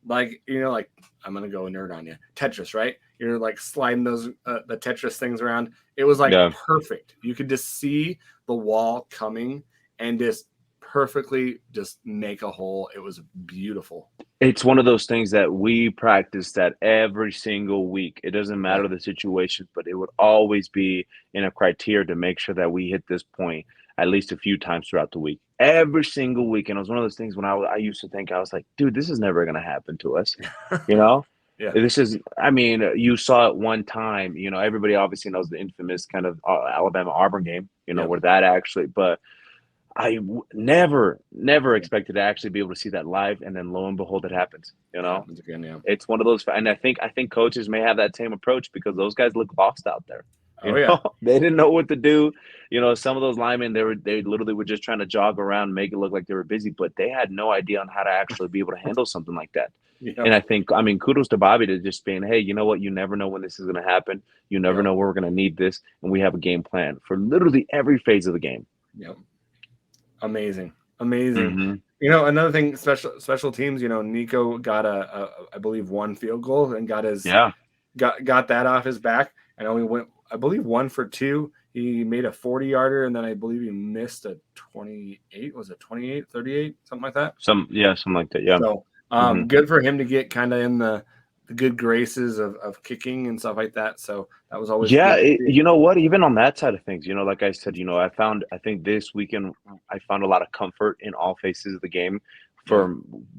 [SPEAKER 1] like like I'm gonna go nerd on you. Tetris, right? You're like sliding those the Tetris things around. It was like
[SPEAKER 2] Yeah.
[SPEAKER 1] perfect. You could just see the wall coming and just perfectly just make a hole. It was beautiful.
[SPEAKER 2] It's one of those things that we practice that every single week. It doesn't
[SPEAKER 1] Yeah,
[SPEAKER 2] matter the situation, but it would always be in a criteria to make sure that we hit this point at least a few times throughout the week. Every single week. And it was one of those things when I used to think, I was like, dude, this is never going to happen to us. You know?
[SPEAKER 1] yeah,
[SPEAKER 2] This is, I mean, you saw it one time, everybody obviously knows the infamous kind of Alabama Auburn game,
[SPEAKER 1] yep,
[SPEAKER 2] where that actually, but never
[SPEAKER 1] yeah.
[SPEAKER 2] expected to actually be able to see that live, and then lo and behold, it happens.
[SPEAKER 1] It happens again. Yeah.
[SPEAKER 2] It's one of those, and I think coaches may have that same approach because those guys look lost out there.
[SPEAKER 1] Oh yeah.
[SPEAKER 2] They didn't know what to do. Some of those linemen, they literally were just trying to jog around, make it look like they were busy, but they had no idea on how to actually be able to handle something like that. And
[SPEAKER 1] Yep.
[SPEAKER 2] I think, I mean, kudos to Bobby to just being, hey, you know what? You never know when this is going to happen. You never
[SPEAKER 1] Yep.
[SPEAKER 2] know where we're going to need this, and we have a game plan for literally every phase of the game.
[SPEAKER 1] Yep. Amazing. Amazing.
[SPEAKER 2] Hmm.
[SPEAKER 1] Another thing, special teams. Nico got I believe one field goal and
[SPEAKER 2] Yeah.
[SPEAKER 1] got that off his back, and only went, I believe, 1 for 2. He made a 40-yarder, and then I believe he missed a 28. Was it 28, 38, something like that?
[SPEAKER 2] Something like that. Yeah.
[SPEAKER 1] So
[SPEAKER 2] Hmm.
[SPEAKER 1] good for him to get kind of in the good graces of kicking and stuff like that. So that was always
[SPEAKER 2] Yeah,
[SPEAKER 1] good to see.
[SPEAKER 2] you know what? Even on that side of things, like I said, I think this weekend I found a lot of comfort in all phases of the game
[SPEAKER 1] Yeah.
[SPEAKER 2] for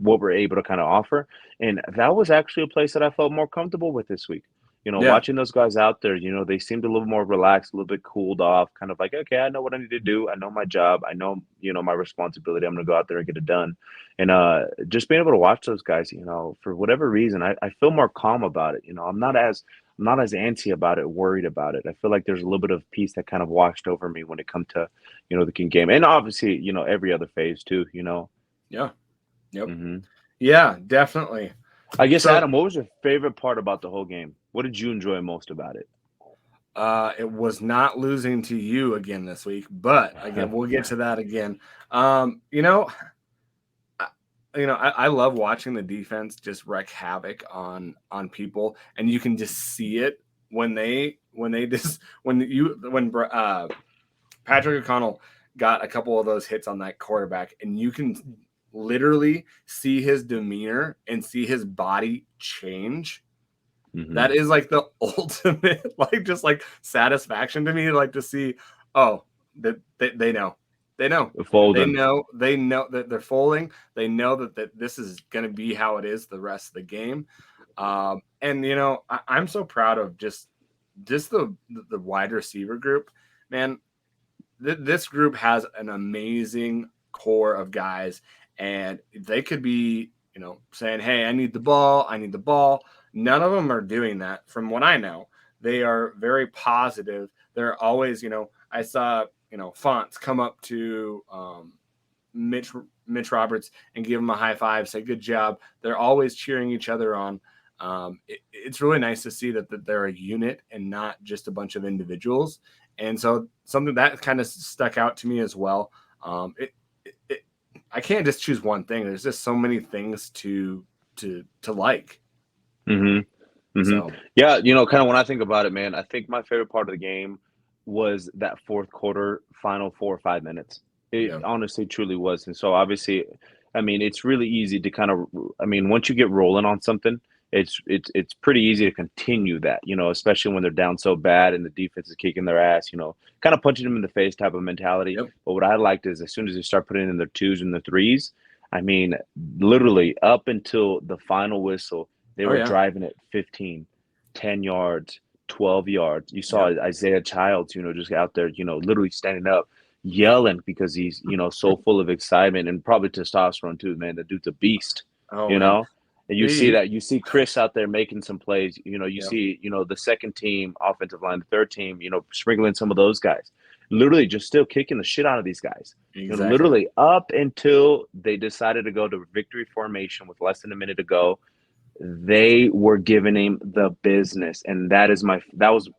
[SPEAKER 2] what we're able to kind of offer. And that was actually a place that I felt more comfortable with this week.
[SPEAKER 1] Yeah.
[SPEAKER 2] Watching those guys out there, they seemed a little more relaxed, a little bit cooled off, kind of like, okay, I know what I need to do. I know my job. I know, my responsibility. I'm going to go out there and get it done. And just being able to watch those guys, for whatever reason, I feel more calm about it. I'm not as antsy about it, worried about it. I feel like there's a little bit of peace that kind of washed over me when it comes to, the King game, and obviously, every other phase too.
[SPEAKER 1] Yeah. Yep.
[SPEAKER 2] Hmm.
[SPEAKER 1] Yeah, definitely.
[SPEAKER 2] I guess,
[SPEAKER 1] So
[SPEAKER 2] Adam, what was your favorite part about the whole game? What did you enjoy most about it?
[SPEAKER 1] it was not losing to you again this week, but again, we'll get to that again. Um, you know, I love watching the defense just wreak havoc on people, and you can just see it when Patrick O'Connell got a couple of those hits on that quarterback, and you can literally see his demeanor and see his body change.
[SPEAKER 2] Hmm.
[SPEAKER 1] That is like the ultimate, like just like satisfaction to me, like to see, oh, that they know, they know,
[SPEAKER 2] Folding.
[SPEAKER 1] they know that they're folding. They know that this is going to be how it is the rest of the game. And I'm so proud of just the wide receiver group, man. This group has an amazing core of guys, and they could be, saying, "Hey, I need the ball. I need the ball." None of them are doing that, from what I know. they are very positive. They're always, I saw, Fonts come up to Mitch Mitch Roberts and give him a high five, say good job. They're always cheering each other on. It's really nice to see that they're a unit and not just a bunch of individuals. And so something that kind of stuck out to me as well. I can't just choose one thing. There's just so many things to like.
[SPEAKER 2] Mm-hmm. Mm-hmm.
[SPEAKER 1] So
[SPEAKER 2] Yeah, kind of when I think about it, man, I think my favorite part of the game was that fourth quarter, final 4 or 5 minutes. It
[SPEAKER 1] yeah,
[SPEAKER 2] honestly, truly was. And so obviously, I mean, it's really easy to kind of, I mean, once you get rolling on something, it's pretty easy to continue that, especially when they're down so bad and the defense is kicking their ass, kind of punching them in the face type of mentality.
[SPEAKER 1] yep,
[SPEAKER 2] But what I liked is as soon as they start putting in their twos and the threes, I mean, literally up until the final whistle, they
[SPEAKER 1] oh
[SPEAKER 2] were
[SPEAKER 1] yeah,
[SPEAKER 2] driving at 15, 10 yards, 12 yards. You saw
[SPEAKER 1] yep,
[SPEAKER 2] Isaiah Childs, just out there, literally standing up, yelling because he's, so full of excitement and probably testosterone too, man. The dude's a beast,
[SPEAKER 1] oh
[SPEAKER 2] you
[SPEAKER 1] man,
[SPEAKER 2] know? And you see
[SPEAKER 1] he,
[SPEAKER 2] that, you see Chris out there making some plays, you
[SPEAKER 1] yep,
[SPEAKER 2] see, the second team offensive line, the third team, sprinkling some of those guys, literally just still kicking the shit out of these guys.
[SPEAKER 1] exactly.
[SPEAKER 2] Literally up until they decided to go to victory formation with less than a minute to go, they were giving him the business. And that was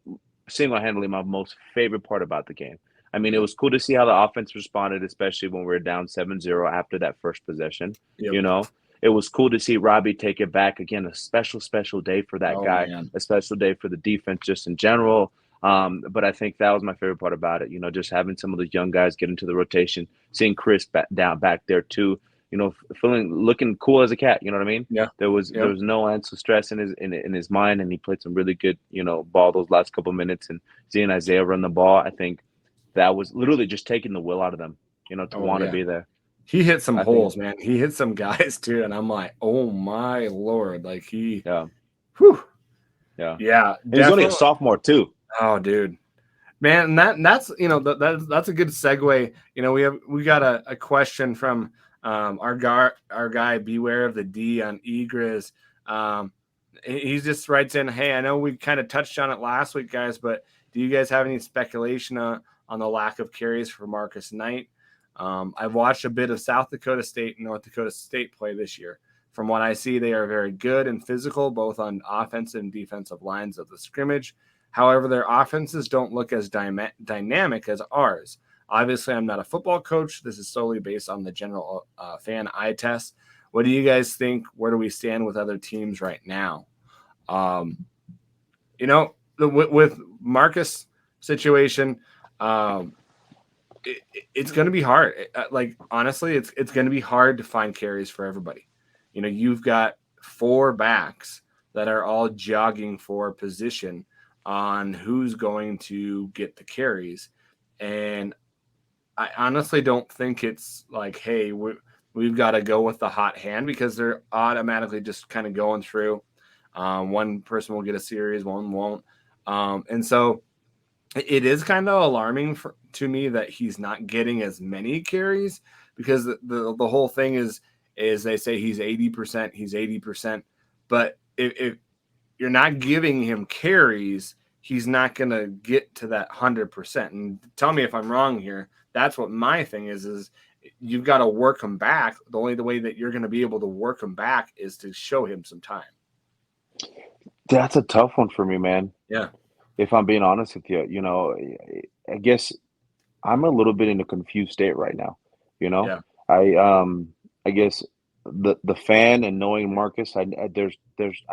[SPEAKER 2] single-handedly my most favorite part about the game. I mean, it
[SPEAKER 1] Yep,
[SPEAKER 2] was cool to see how the offense responded, especially when we were down 7-0 after that first possession.
[SPEAKER 1] yep.
[SPEAKER 2] You know, it was cool to see Robbie take it back again. A special, special day for that
[SPEAKER 1] Oh
[SPEAKER 2] guy.
[SPEAKER 1] man,
[SPEAKER 2] A special day for the defense, just in general. But I think that was my favorite part about it. Just having some of the young guys get into the rotation, seeing Chris back there too. Looking cool as a cat. You know what I mean?
[SPEAKER 1] yeah,
[SPEAKER 2] There
[SPEAKER 1] yep.
[SPEAKER 2] was no ounce of stress in his mind, and he played some really good ball those last couple minutes. And seeing Isaiah run the ball, I think that was literally just taking the will out of them, to
[SPEAKER 1] Oh
[SPEAKER 2] want to
[SPEAKER 1] yeah.
[SPEAKER 2] be there.
[SPEAKER 1] He hit some
[SPEAKER 2] I think,
[SPEAKER 1] holes, man. He hit some guys too, and I'm like, oh my lord, like
[SPEAKER 2] yeah,
[SPEAKER 1] whew,
[SPEAKER 2] yeah,
[SPEAKER 1] yeah,
[SPEAKER 2] and he's only a
[SPEAKER 1] definitely.
[SPEAKER 2] sophomore too.
[SPEAKER 1] Oh, dude, man, that's that's a good segue. We got a question from our guy Beware of the D on eGriz. He just writes in, hey, I know we kind of touched on it last week, guys, but do you guys have any speculation on the lack of carries for Marcus Knight? I've watched a bit of South Dakota State and North Dakota State play this year. From what I see, they are very good and physical, both on offensive and defensive lines of the scrimmage. However, their offenses don't look as dynamic as ours. Obviously, I'm not a football coach. This is solely based on the general fan eye test. What do you guys think? Where do we stand with other teams right now? Um, with Marcus situation, um, it's going to be hard. Like honestly, it's going to be hard to find carries for everybody. You've got four backs that are all jogging for position on who's going to get the carries, and I honestly don't think it's like, hey, we've got to go with the hot hand because they're automatically just kind of going through. One person will get a series, one won't, and so it is kind of alarming to me that he's not getting as many carries because the whole thing is they say he's 80%, he's 80%, but if you're not giving him carries, he's not going to get to that 100%. And tell me if I'm wrong here. That's what my thing is you've got to work him back. The only way that you're going to be able to work him back is to show him some time.
[SPEAKER 2] That's a tough one for me, man.
[SPEAKER 1] Yeah.
[SPEAKER 2] If I'm being honest with you, I guess I'm a little bit in a confused state right now. You know,
[SPEAKER 1] Yeah.
[SPEAKER 2] I I guess the fan and knowing Marcus, I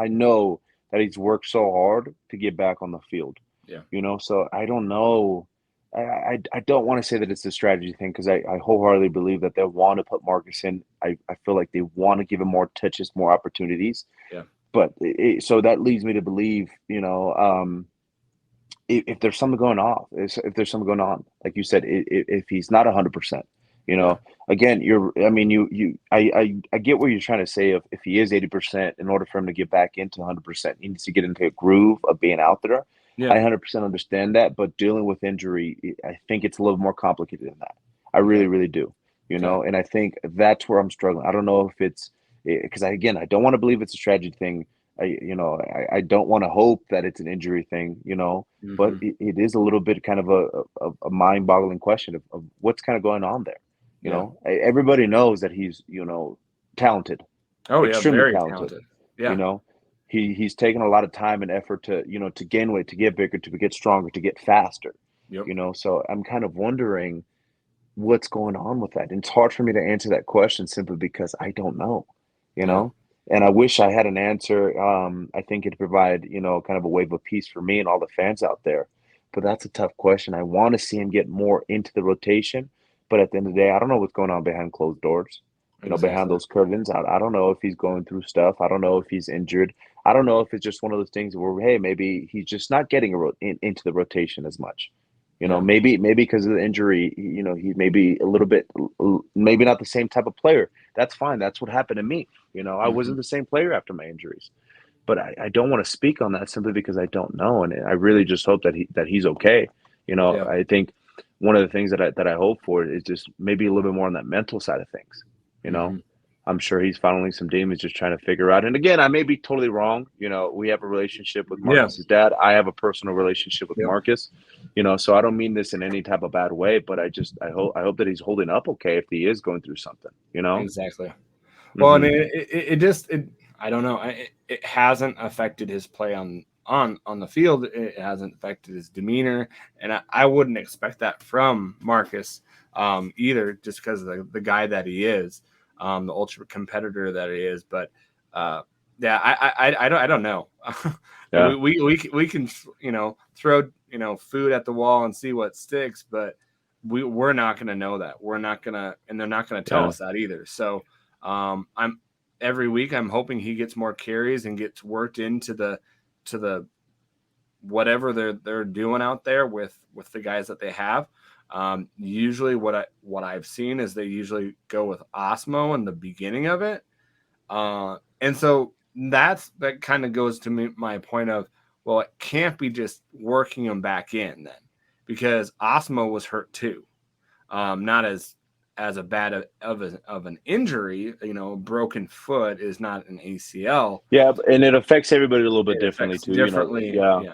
[SPEAKER 2] know that he's worked so hard to get back on the field.
[SPEAKER 1] Yeah.
[SPEAKER 2] So I don't know. I don't want to say that it's a strategy thing because I wholeheartedly believe that they want to put Marcus in. I feel like they want to give him more touches, more opportunities.
[SPEAKER 1] Yeah.
[SPEAKER 2] But so that leads me to believe, if there's something going on, if there's something going on, like you said, if he's not 100%, you
[SPEAKER 1] Yeah.
[SPEAKER 2] know, again, I mean, I get what you're trying to say. If he is 80%, in order for him to get back into 100%, he needs to get into a groove of being out there.
[SPEAKER 1] Yeah.
[SPEAKER 2] I 100% understand that, but dealing with injury, I think it's a little more complicated than that. I really,
[SPEAKER 1] Okay.
[SPEAKER 2] really do,
[SPEAKER 1] Okay.
[SPEAKER 2] and I think that's where I'm struggling. I don't know if it's because I don't want to believe it's a strategy thing. I don't want to hope that it's an injury thing, but
[SPEAKER 1] Hmm.
[SPEAKER 2] it is a little bit kind of a mind-boggling question of what's kind of going on there.
[SPEAKER 1] Yeah.
[SPEAKER 2] Everybody knows that he's, talented,
[SPEAKER 1] Oh yeah,
[SPEAKER 2] extremely
[SPEAKER 1] very
[SPEAKER 2] talented.
[SPEAKER 1] talented.
[SPEAKER 2] You
[SPEAKER 1] Yeah.
[SPEAKER 2] know, he's taken a lot of time and effort to, to gain weight, to get bigger, to get stronger, to get faster.
[SPEAKER 1] Yep.
[SPEAKER 2] So I'm kind of wondering what's going on with that. And it's hard for me to answer that question simply because I don't know, you
[SPEAKER 1] Yeah.
[SPEAKER 2] know? And I wish I had an answer. I think it'd provide, kind of a wave of peace for me and all the fans out there. But that's a tough question. I want to see him get more into the rotation. But at the end of the day, I don't know what's going on behind closed doors, behind
[SPEAKER 1] Exactly.
[SPEAKER 2] those curtains. I don't know if he's going through stuff. I don't know if he's injured. I don't know if it's just one of those things where, hey, maybe he's just not getting into the rotation as much.
[SPEAKER 1] Yeah.
[SPEAKER 2] Maybe because of the injury, he may be a little bit, maybe not the same type of player. That's fine. That's what happened to me. I
[SPEAKER 1] Hmm.
[SPEAKER 2] wasn't the same player after my injuries. But I don't want to speak on that simply because I don't know, and I really just hope that he's okay.
[SPEAKER 1] Yeah.
[SPEAKER 2] I think one of the things that I hope for is just maybe a little bit more on that mental side of things. You know,
[SPEAKER 1] Hmm.
[SPEAKER 2] I'm sure he's funneling some demons, just trying to figure out. And again, I may be totally wrong. We have a relationship with
[SPEAKER 1] Yeah.
[SPEAKER 2] Marcus's dad. I have a personal relationship with
[SPEAKER 1] Yep.
[SPEAKER 2] Marcus. So I don't mean this in any type of bad way, but I hope that he's holding up okay if he is going through something.
[SPEAKER 1] Exactly. Well, and
[SPEAKER 2] Hmm.
[SPEAKER 1] I don't know. It hasn't affected his play on the field. It hasn't affected his demeanor, and I wouldn't expect that from Marcus either, just because of the guy that he is, the ultra competitor that he is. But uh, yeah, I don't know.
[SPEAKER 2] Yeah.
[SPEAKER 1] We can throw food at the wall and see what sticks, but we're not going to know that. We're not gonna, and they're not going to tell
[SPEAKER 2] Yeah.
[SPEAKER 1] us that either. So I'm every week I'm hoping he gets more carries and gets worked into the whatever they're doing out there with the guys that they have. Usually what I've seen is they usually go with Osmo in the beginning of it, and so that kind of goes to my point of, well, it can't be just working him back in then, because Osmo was hurt too, not as a bad of an injury. Broken foot is not an ACL.
[SPEAKER 2] Yeah, and it affects everybody a little bit
[SPEAKER 1] It
[SPEAKER 2] differently
[SPEAKER 1] affects
[SPEAKER 2] too.
[SPEAKER 1] differently.
[SPEAKER 2] Yeah.
[SPEAKER 1] Yeah,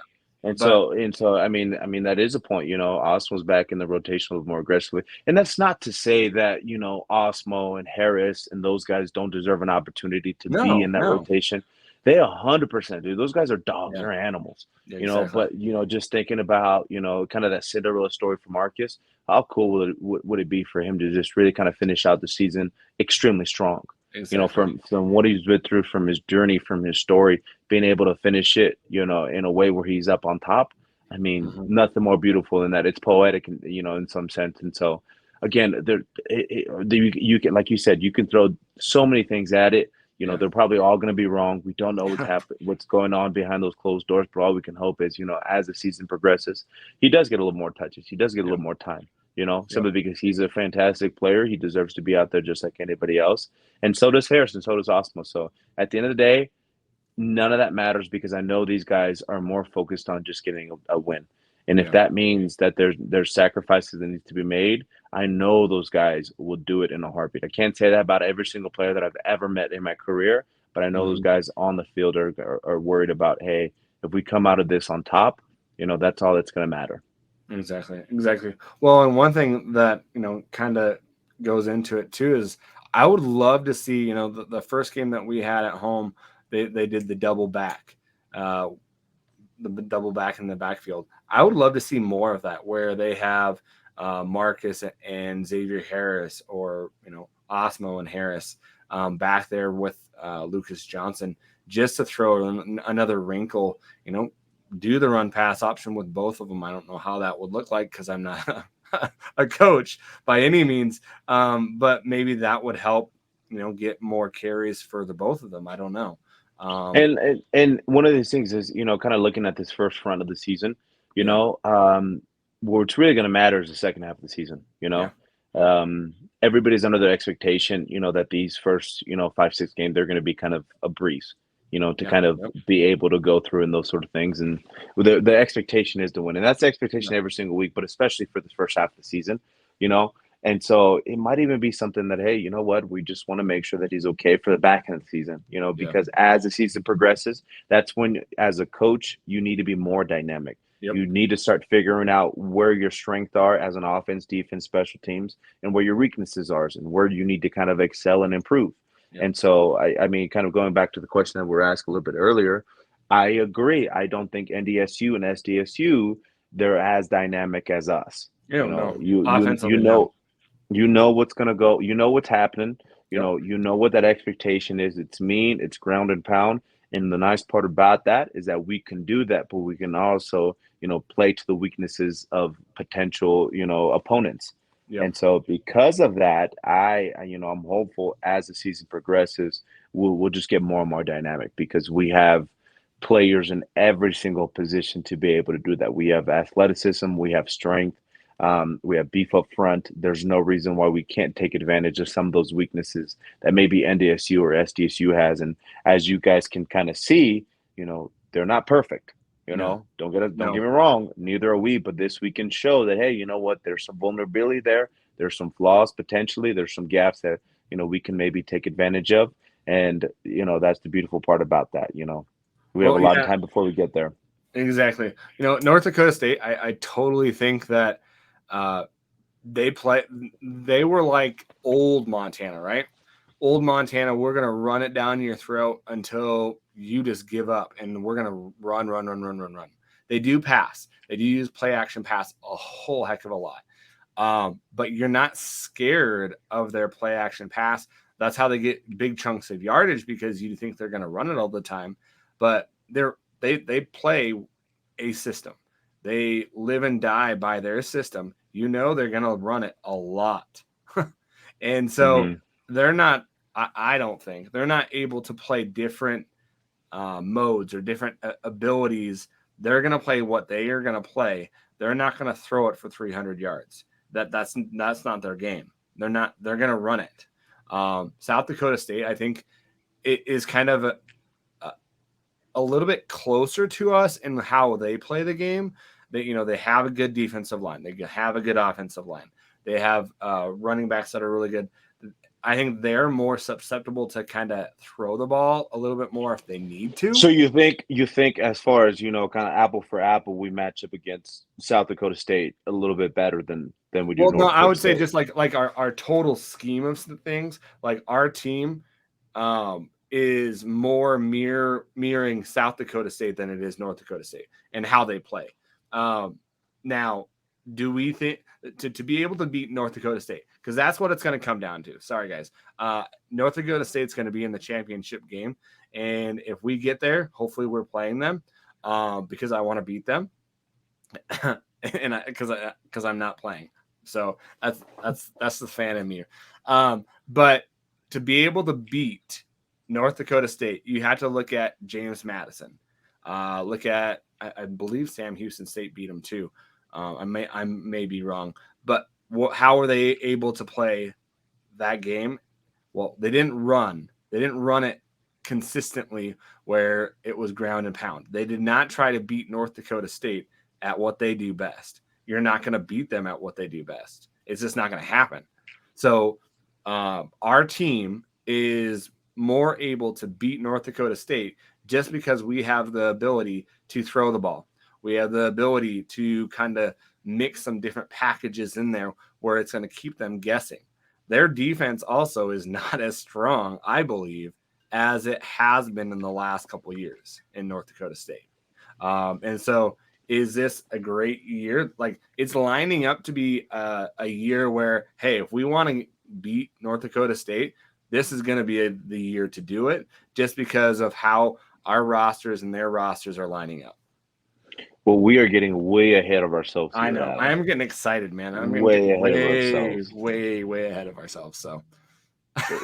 [SPEAKER 2] And
[SPEAKER 1] but
[SPEAKER 2] so and so, I mean that is a point. Osmo's back in the rotation a little more aggressively, and that's not to say that Osmo and Harris and those guys don't deserve an opportunity to be
[SPEAKER 1] no,
[SPEAKER 2] in that
[SPEAKER 1] no.
[SPEAKER 2] rotation. They 100% do. Those guys are dogs.
[SPEAKER 1] Yeah,
[SPEAKER 2] They're animals.
[SPEAKER 1] yeah, exactly.
[SPEAKER 2] But just thinking about kind of that Cinderella story for Marcus. How cool would it be for him to just really kind of finish out the season extremely strong?
[SPEAKER 1] Exactly.
[SPEAKER 2] From what he's been through, from his journey, from his story, being able to finish it, in a way where he's up on top. I mean,
[SPEAKER 1] Hmm.
[SPEAKER 2] nothing more beautiful than that. It's poetic, in some sense. And so, again, you can, like you said, you can throw so many things at it.
[SPEAKER 1] Yeah.
[SPEAKER 2] They're probably all going to be wrong. We don't know what's going on behind those closed doors, but all we can hope is, as the season progresses, he does get a little more touches. He does get a
[SPEAKER 1] Yep.
[SPEAKER 2] little more time.
[SPEAKER 1] Yep.
[SPEAKER 2] Simply because he's a fantastic player. He deserves to be out there just like anybody else. And so does Harrison, so does Osmo. So at the end of the day, none of that matters because I know these guys are more focused on just getting a win. And if
[SPEAKER 1] Yeah.
[SPEAKER 2] that means that there's sacrifices that need to be made, I know those guys will do it in a heartbeat. I can't say that about every single player that I've ever met in my career, but I know those
[SPEAKER 1] Hmm.
[SPEAKER 2] guys on the field are worried about, hey, if we come out of this on top, that's all that's going to matter.
[SPEAKER 1] Exactly. Exactly. Well, and one thing that kind of goes into it too is I would love to see the first game that we had at home. They did uh, the double back in the backfield. I would love to see more of that, where they have Marcus and Xavier Harris, or Osmo and Harris back there with Lucas Johnson, just to throw another wrinkle. Do the run pass option with both of them. I don't know how that would look like because I'm not a coach by any means, but maybe that would help. Get more carries for the both of them. I don't know. Um,
[SPEAKER 2] And one of these things is, kind of looking at this first front of the season,
[SPEAKER 1] yeah,
[SPEAKER 2] what's really going to matter is the second half of the season.
[SPEAKER 1] yeah,
[SPEAKER 2] Everybody's under the expectation, that these first, 5, 6 games, they're going to be kind of a breeze, to
[SPEAKER 1] yeah,
[SPEAKER 2] kind of
[SPEAKER 1] yep,
[SPEAKER 2] be able to go through and those sort of things. And the expectation is to win. And that's the
[SPEAKER 1] yeah,
[SPEAKER 2] expectation every single week, but especially for the first half of the season, you know. And so it might even be something that, hey, you know what? We just want to make sure that he's okay for the back end of the season,
[SPEAKER 1] Yeah.
[SPEAKER 2] because as the season progresses, that's when, as a coach, you need to be more dynamic.
[SPEAKER 1] Yep.
[SPEAKER 2] You need to start figuring out where your strengths are as an offense, defense, special teams, and where your weaknesses are, and where you need to kind of excel and improve.
[SPEAKER 1] Yep.
[SPEAKER 2] And so, I mean, kind of going back to the question that we were asked a little bit earlier, I agree. I don't think NDSU and SDSU, they're as dynamic as us.
[SPEAKER 1] You don't know.
[SPEAKER 2] You
[SPEAKER 1] Offensively, no.
[SPEAKER 2] what's gonna go, what's happening,
[SPEAKER 1] Yep.
[SPEAKER 2] what that expectation is. It's mean, it's ground and pound. And the nice part about that is that we can do that, but we can also, play to the weaknesses of potential, opponents.
[SPEAKER 1] Yep.
[SPEAKER 2] And so because of that, I'm hopeful as the season progresses, we'll just get more and more dynamic because we have players in every single position to be able to do that. We have athleticism, we have strength, we have beef up front. There's no reason why we can't take advantage of some of those weaknesses that maybe NDSU or SDSU has. And as you guys can kind of see, they're not perfect.
[SPEAKER 1] No.
[SPEAKER 2] Don't get me
[SPEAKER 1] No.
[SPEAKER 2] wrong. Neither are we. But this we can show that, hey, you know what? There's some vulnerability there. There's some flaws potentially. There's some gaps that we can maybe take advantage of. And that's the beautiful part about that. We have a
[SPEAKER 1] Well,
[SPEAKER 2] lot of
[SPEAKER 1] yeah,
[SPEAKER 2] time before we get there.
[SPEAKER 1] exactly. North Dakota State, I totally think that uh, they were like old Montana, right? Old Montana, we're gonna run it down your throat until you just give up, and we're gonna run, run, run, run, run, run. They do pass. They do use play action pass a whole heck of a lot. But you're not scared of their play action pass. That's how they get big chunks of yardage because you think they're going to run it all the time. But they play a system. They live and die by their system. They're going to run it a lot, and so
[SPEAKER 2] Mm-hmm.
[SPEAKER 1] they're not. I don't think they're not able to play different modes or different abilities. They're going to play what they are going to play. They're not going to throw it for 300 yards. That's not their game. They're going to run it. South Dakota State, I think, it is kind of a little bit closer to us in how they play the game. They have a good defensive line. They have a good offensive line. They have running backs that are really good. I think they're more susceptible to kind of throw the ball a little bit more if they need to.
[SPEAKER 2] So you think as far as kind of apple for apple, we match up against South Dakota State a little bit better than we do
[SPEAKER 1] Well, no,
[SPEAKER 2] North
[SPEAKER 1] I
[SPEAKER 2] Dakota
[SPEAKER 1] would say
[SPEAKER 2] State.
[SPEAKER 1] just like our total scheme of things, like our team is more mirroring South Dakota State than it is North Dakota State and how they play. Now, do we think to be able to beat North Dakota State? Because that's what it's going to come down to. Sorry, guys. North Dakota State's going to be in the championship game. And if we get there, hopefully we're playing them because I want to beat them. And because I'm not playing. So that's the fan in me. But to be able to beat North Dakota State, you had to look at James Madison. Look at I believe Sam Houston State beat them too. I may be wrong, but how were they able to play that game? Well, they didn't run. They didn't run it consistently where it was ground and pound. They did not try to beat North Dakota State at what they do best. You're not going to beat them at what they do best. It's just not going to happen. So our team is more able to beat North Dakota State just because we have the ability to throw the ball. We have the ability to kind of mix some different packages in there where it's going to keep them guessing. Their defense also is not as strong, I believe, as it has been in the last couple of years in North Dakota State. And so is this a great year? Like it's lining up to be a year where, hey, if we want to beat North Dakota State, this is going to be the year to do it just because of how our rosters and their rosters are lining up.
[SPEAKER 2] Well, we are getting way ahead of ourselves
[SPEAKER 1] I
[SPEAKER 2] here,
[SPEAKER 1] know.
[SPEAKER 2] Adam.
[SPEAKER 1] I am getting excited, man. I'm
[SPEAKER 2] Way
[SPEAKER 1] getting
[SPEAKER 2] ahead of
[SPEAKER 1] way,
[SPEAKER 2] ourselves.
[SPEAKER 1] way, way ahead of ourselves. So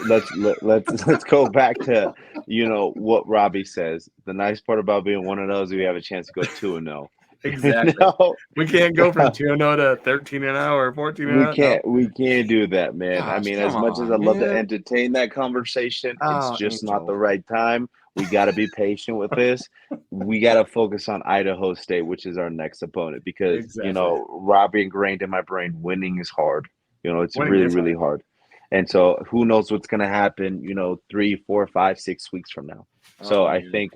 [SPEAKER 2] Let's go back to what Robbie says. The nice part about being one of those, we have a chance to go 2-0.
[SPEAKER 1] exactly. We can't go from 2-0 to 13-0 or 14-0. No.
[SPEAKER 2] We can't do that, man. I
[SPEAKER 1] Gosh,
[SPEAKER 2] mean,
[SPEAKER 1] come
[SPEAKER 2] as much as I
[SPEAKER 1] on,
[SPEAKER 2] love to
[SPEAKER 1] man.
[SPEAKER 2] entertain that conversation, it's
[SPEAKER 1] Oh,
[SPEAKER 2] just not the
[SPEAKER 1] Angel.
[SPEAKER 2] right time. We got to be patient with this. We got to focus on Idaho State, which is our next opponent, because
[SPEAKER 1] Exactly.
[SPEAKER 2] Robbie ingrained in my brain, winning is hard. It's
[SPEAKER 1] Winning
[SPEAKER 2] really,
[SPEAKER 1] is
[SPEAKER 2] really
[SPEAKER 1] hard.
[SPEAKER 2] hard. And so who knows what's going to happen, 3, 4, 5, 6 weeks from now. So
[SPEAKER 1] Oh
[SPEAKER 2] I
[SPEAKER 1] man.
[SPEAKER 2] think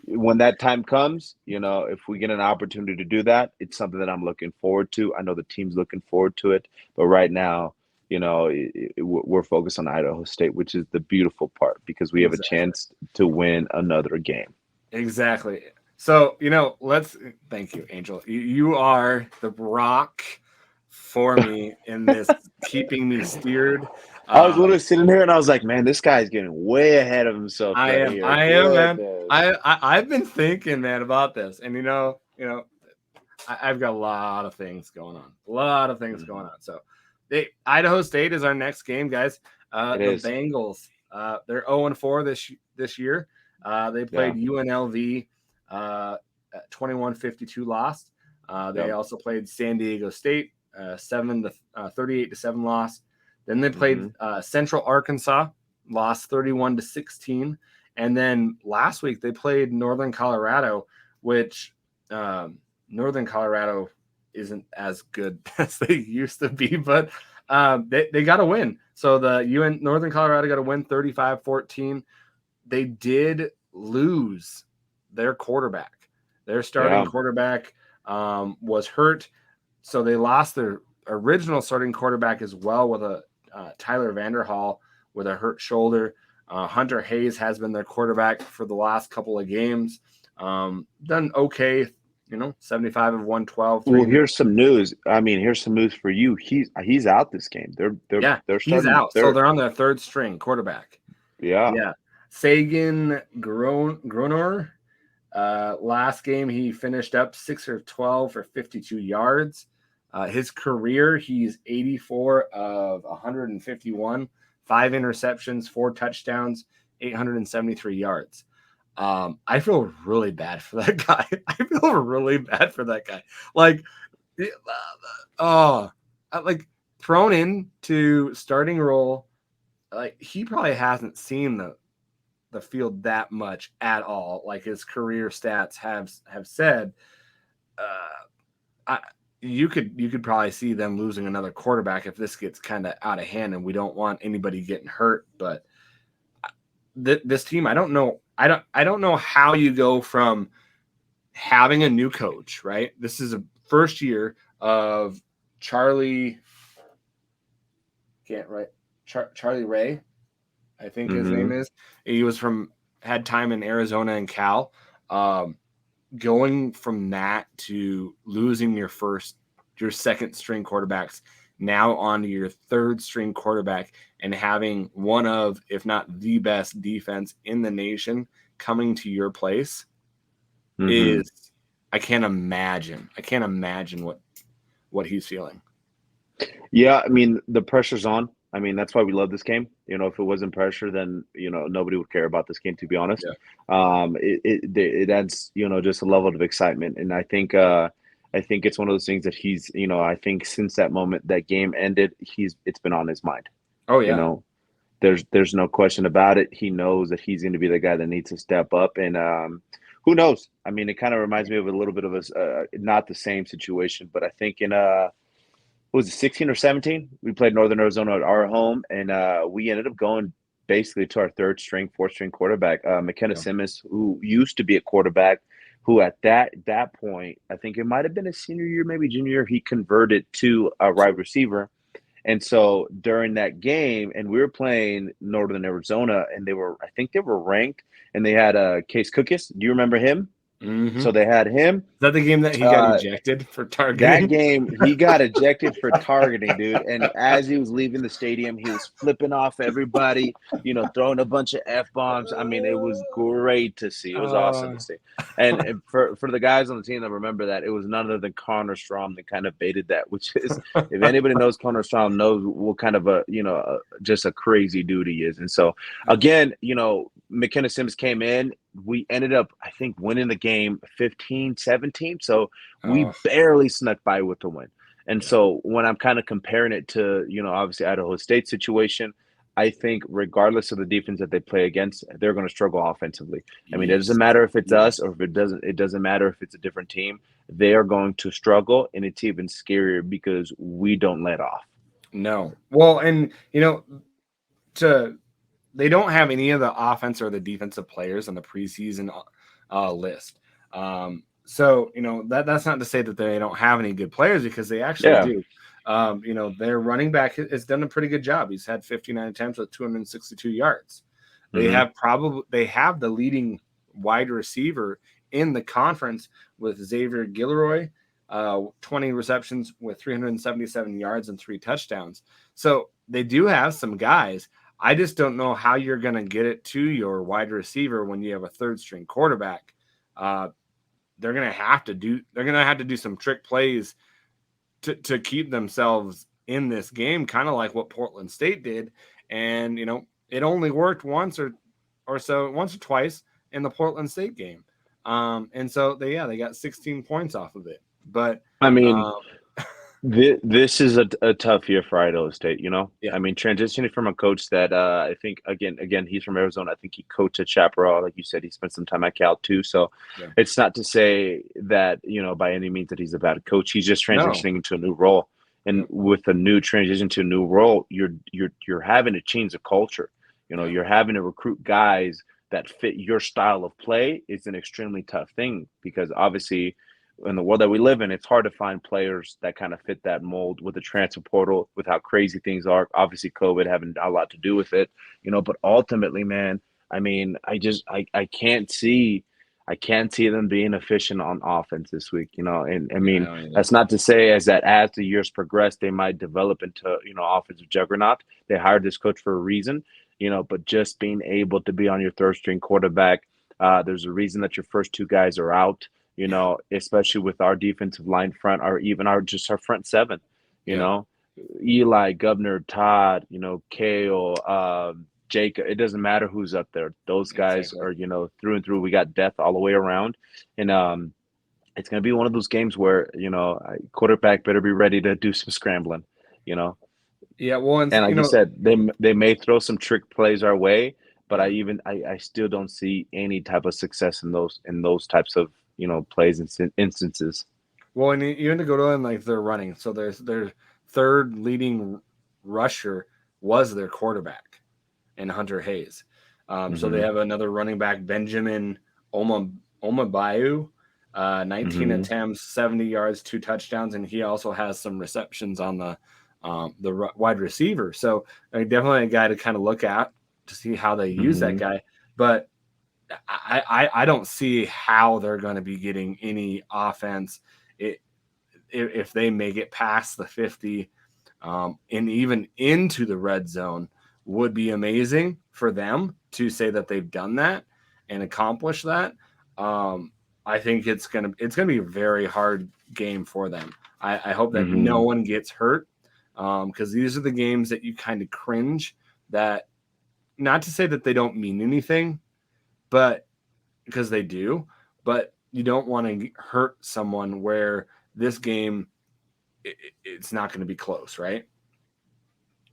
[SPEAKER 2] when that time comes, if we get an opportunity to do that, it's something that I'm looking forward to. I know the team's looking forward to it. But right now, we're focused on Idaho State, which is the beautiful part because we have a
[SPEAKER 1] Exactly.
[SPEAKER 2] chance to win another game.
[SPEAKER 1] Exactly. So, let's thank you, Angel. You are the rock for me in this, keeping me steered.
[SPEAKER 2] I was
[SPEAKER 1] Um,
[SPEAKER 2] literally sitting here and I was like, man, this guy's getting way ahead of himself
[SPEAKER 1] I
[SPEAKER 2] right
[SPEAKER 1] am,
[SPEAKER 2] here.
[SPEAKER 1] I am, man.
[SPEAKER 2] Goodness.
[SPEAKER 1] I've been thinking, man, about this, and I've got a lot of things going on. A lot of things going
[SPEAKER 2] Mhm.
[SPEAKER 1] on. So, Idaho State is our next game, guys.
[SPEAKER 2] It
[SPEAKER 1] The
[SPEAKER 2] is.
[SPEAKER 1] Bengals. They're 0-4 this year. They
[SPEAKER 2] Yeah.
[SPEAKER 1] played UNLV. 21-52 lost. They
[SPEAKER 2] Yeah.
[SPEAKER 1] also played San Diego State. 38-7 loss. Then they played
[SPEAKER 2] Hmm.
[SPEAKER 1] Central Arkansas. Lost 31-16. And then last week they played Northern Colorado, which Northern Colorado isn't as good as they used to be, but they got a win. So the Northern Colorado got a win 35-14. They did lose their quarterback. Their starting
[SPEAKER 2] Yeah.
[SPEAKER 1] quarterback was hurt. So they lost their original starting quarterback as well with a Tyler Vanderhall with a hurt shoulder. Hunter Hayes has been their quarterback for the last couple of games. Done okay, 75 of 112,
[SPEAKER 2] Well,
[SPEAKER 1] 3
[SPEAKER 2] here's some news. I mean, here's some news for you. He's out this game.
[SPEAKER 1] Yeah,
[SPEAKER 2] They're
[SPEAKER 1] he's
[SPEAKER 2] starting.
[SPEAKER 1] out. So they're on their third string quarterback.
[SPEAKER 2] Yeah.
[SPEAKER 1] Yeah. Sagan Gronor. Last game, he finished up 6 of 12 for 52 yards. His career, he's 84 of 151, 5 interceptions, 4 touchdowns, 873 yards. I feel really bad for that guy. I feel really bad for that guy. Like, oh, like thrown into starting role. Like he probably hasn't seen the field that much at all. Like his career stats have said, I, you could probably see them losing another quarterback if this gets kind of out of hand, and we don't want anybody getting hurt. But this team, I don't know. I don't know how you go from having a new coach, right? This is a first year of Charlie. Can't right. Charlie Ray, I think his
[SPEAKER 2] Hmm.
[SPEAKER 1] name is. He was had time in Arizona and Cal. Um, Going from that to losing your second string quarterbacks, now on to your third string quarterback, and having one of, if not the best defense in the nation coming to your place
[SPEAKER 2] Hmm.
[SPEAKER 1] is, I can't imagine. I can't imagine what he's feeling.
[SPEAKER 2] Yeah. I mean, the pressure's on. I mean, that's why we love this game. If it wasn't pressure, then nobody would care about this game. To be honest,
[SPEAKER 1] Yeah.
[SPEAKER 2] it adds just a level of excitement, and I think it's one of those things that he's I think since that moment that game ended, it's been on his mind.
[SPEAKER 1] Oh
[SPEAKER 2] You
[SPEAKER 1] yeah.
[SPEAKER 2] know, there's no question about it. He knows that he's going to be the guy that needs to step up, and who knows? I mean, it kind of reminds me of a little bit of a not the same situation, but I think in what was it 16 or 17? We played Northern Arizona at our home, and we ended up going basically to our third string, fourth string quarterback, McKenna
[SPEAKER 1] Yeah.
[SPEAKER 2] Simmons, who used to be a quarterback. Who at that point, I think it might have been a senior year, maybe junior year, he converted to a wide receiver. And so during that game, and we were playing Northern Arizona, and I think they were ranked, and they had Case Cookis. Do you remember him?
[SPEAKER 1] Mm-hmm.
[SPEAKER 2] So they had him.
[SPEAKER 1] Is that the game that he got
[SPEAKER 2] Uh,
[SPEAKER 1] ejected for
[SPEAKER 2] that
[SPEAKER 1] targeting?
[SPEAKER 2] game, he got ejected for targeting, dude. And as he was leaving the stadium, he was flipping off everybody, throwing a bunch of F bombs. I mean, it was great to see. It was awesome
[SPEAKER 1] Uh,
[SPEAKER 2] to see. And for the guys on the team that remember that, it was none other than Connor Strom that kind of baited that, which is, if anybody knows Connor Strom, knows what kind of just a crazy dude he is. And so, again, McKenna Sims came in. We ended up, I think, winning the game 15-17. So, we
[SPEAKER 1] oh,
[SPEAKER 2] barely snuck by with the win. And
[SPEAKER 1] yeah.
[SPEAKER 2] so when I'm kind of comparing it to, obviously Idaho State situation, I think regardless of the defense that they play against, they're going to struggle offensively. I mean, it doesn't
[SPEAKER 1] Yes.
[SPEAKER 2] matter if it's us
[SPEAKER 1] Yes.
[SPEAKER 2] or if it doesn't matter if it's a different team. They are going to struggle, and it's even scarier because we don't let off.
[SPEAKER 1] No. Well, and to they don't have any of the offense or the defensive players on the preseason list. So that's not to say that they don't have any good players, because they actually
[SPEAKER 2] Yeah.
[SPEAKER 1] do. Their running back has done a pretty good job. He's had 59 attempts with 262 yards.
[SPEAKER 2] Hmm.
[SPEAKER 1] They have the leading wide receiver in the conference with Xavier Gilroy, 20 receptions with 377 yards and 3 touchdowns. So they do have some guys. I just don't know how you're going to get it to your wide receiver when you have a third string quarterback. Uh, they're going to have to do some trick plays to keep themselves in this game, kind of like what Portland State did. And it only worked once or twice in the Portland State game. And so they got 16 points off of it. But
[SPEAKER 2] I mean,
[SPEAKER 1] um,
[SPEAKER 2] this is a tough year for Idaho State, you know?
[SPEAKER 1] yeah,
[SPEAKER 2] I mean, transitioning from a coach that I think again he's from Arizona. I think he coached at Chaparral, like you said. He spent some time at Cal too. So
[SPEAKER 1] yeah,
[SPEAKER 2] it's not to say that by any means that he's a bad coach. He's just
[SPEAKER 1] no,
[SPEAKER 2] transitioning into a new role, and
[SPEAKER 1] yep,
[SPEAKER 2] with a new transition to a new role, you're having to change the culture.
[SPEAKER 1] yeah,
[SPEAKER 2] You're having to recruit guys that fit your style of play. It's an extremely tough thing because obviously in the world that we live in, it's hard to find players that kind of fit that mold with the transfer portal, with how crazy things are. Obviously, COVID having a lot to do with it, But ultimately, man, I mean, I can't see them being efficient on offense this week, And I
[SPEAKER 1] yeah, I
[SPEAKER 2] mean,
[SPEAKER 1] don't either.
[SPEAKER 2] that's not to say as the years progress, they might develop into offensive juggernaut. They hired this coach for a reason, But just being able to be on your third string quarterback, there's a reason that your first two guys are out,
[SPEAKER 1] Yeah,
[SPEAKER 2] especially with our defensive line front or even our front seven, you
[SPEAKER 1] yeah,
[SPEAKER 2] know, Eli, Governor, Todd, Kale, Jacob. It doesn't matter who's up there. Those guys
[SPEAKER 1] exactly.
[SPEAKER 2] are, through and through. We got depth all the way around, and it's going to be one of those games where quarterback better be ready to do some scrambling, you know.
[SPEAKER 1] Yeah, well, and
[SPEAKER 2] And like you said, they may throw some trick plays our way, but
[SPEAKER 1] yeah.
[SPEAKER 2] I still don't see any type of success in those types of plays and instances.
[SPEAKER 1] Well, and even to go to them, like they're running, so their third leading rusher was their quarterback and Hunter Hayes. So they
[SPEAKER 2] Hmm.
[SPEAKER 1] have another running back, Benjamin Oma Omabayu, 19
[SPEAKER 2] Hmm.
[SPEAKER 1] attempts, 70 yards, 2 touchdowns, and he also has some receptions on the wide receiver. So definitely a guy to kind of look at to see how they use that
[SPEAKER 2] Hmm.
[SPEAKER 1] guy. But I don't see how they're going to be getting any offense it, if they make it past the 50, and even into the red zone. Would be amazing for them to say that they've done that and accomplished that. Um, I think it's gonna be a very hard game for them. I hope that no
[SPEAKER 2] Hmm.
[SPEAKER 1] one gets hurt, because these are the games that you kind of cringe. That, not to say that they don't mean anything, but because they do, but you don't want to hurt someone where this game it's not going to be close, right?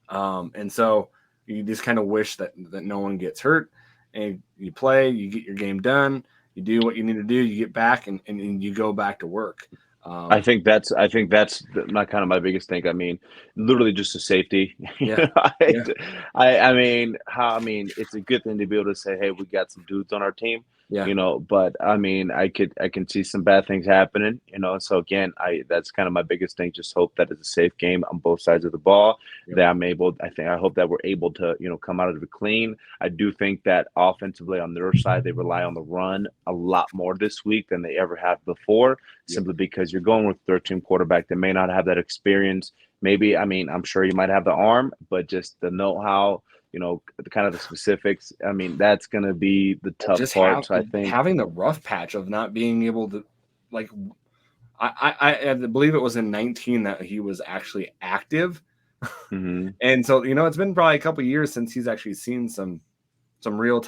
[SPEAKER 1] And so you just kind of wish that no one gets hurt, and you play, you get your game done, you do what you need to do, you get back, and you go back to work. Um,
[SPEAKER 2] I think that's my kind of my biggest thing. I mean, literally just a safety.
[SPEAKER 1] yeah, yeah,
[SPEAKER 2] I mean, it's a good thing to be able to say, hey, we got some dudes on our team,
[SPEAKER 1] yeah,
[SPEAKER 2] But I mean, I can see some bad things happening, So again, I that's kind of my biggest thing. Just hope that it's a safe game on both sides of the ball.
[SPEAKER 1] yep,
[SPEAKER 2] That I hope that we're able to come out of it clean. I do think that offensively on their side, they rely on the run a lot more this week than they ever have before,
[SPEAKER 1] yep.
[SPEAKER 2] simply because you're going with 13 quarterback that may not have that experience. Maybe, I mean, I'm sure you might have the arm, but just the know-how, the kind of the specifics. I mean, that's going to be the
[SPEAKER 1] Well,
[SPEAKER 2] tough
[SPEAKER 1] just
[SPEAKER 2] part. So I think,
[SPEAKER 1] having the rough patch of not being able to, like, I believe it was in 19 that he was actually active.
[SPEAKER 2] mhm,
[SPEAKER 1] And so, it's been probably a couple years since he's actually seen some real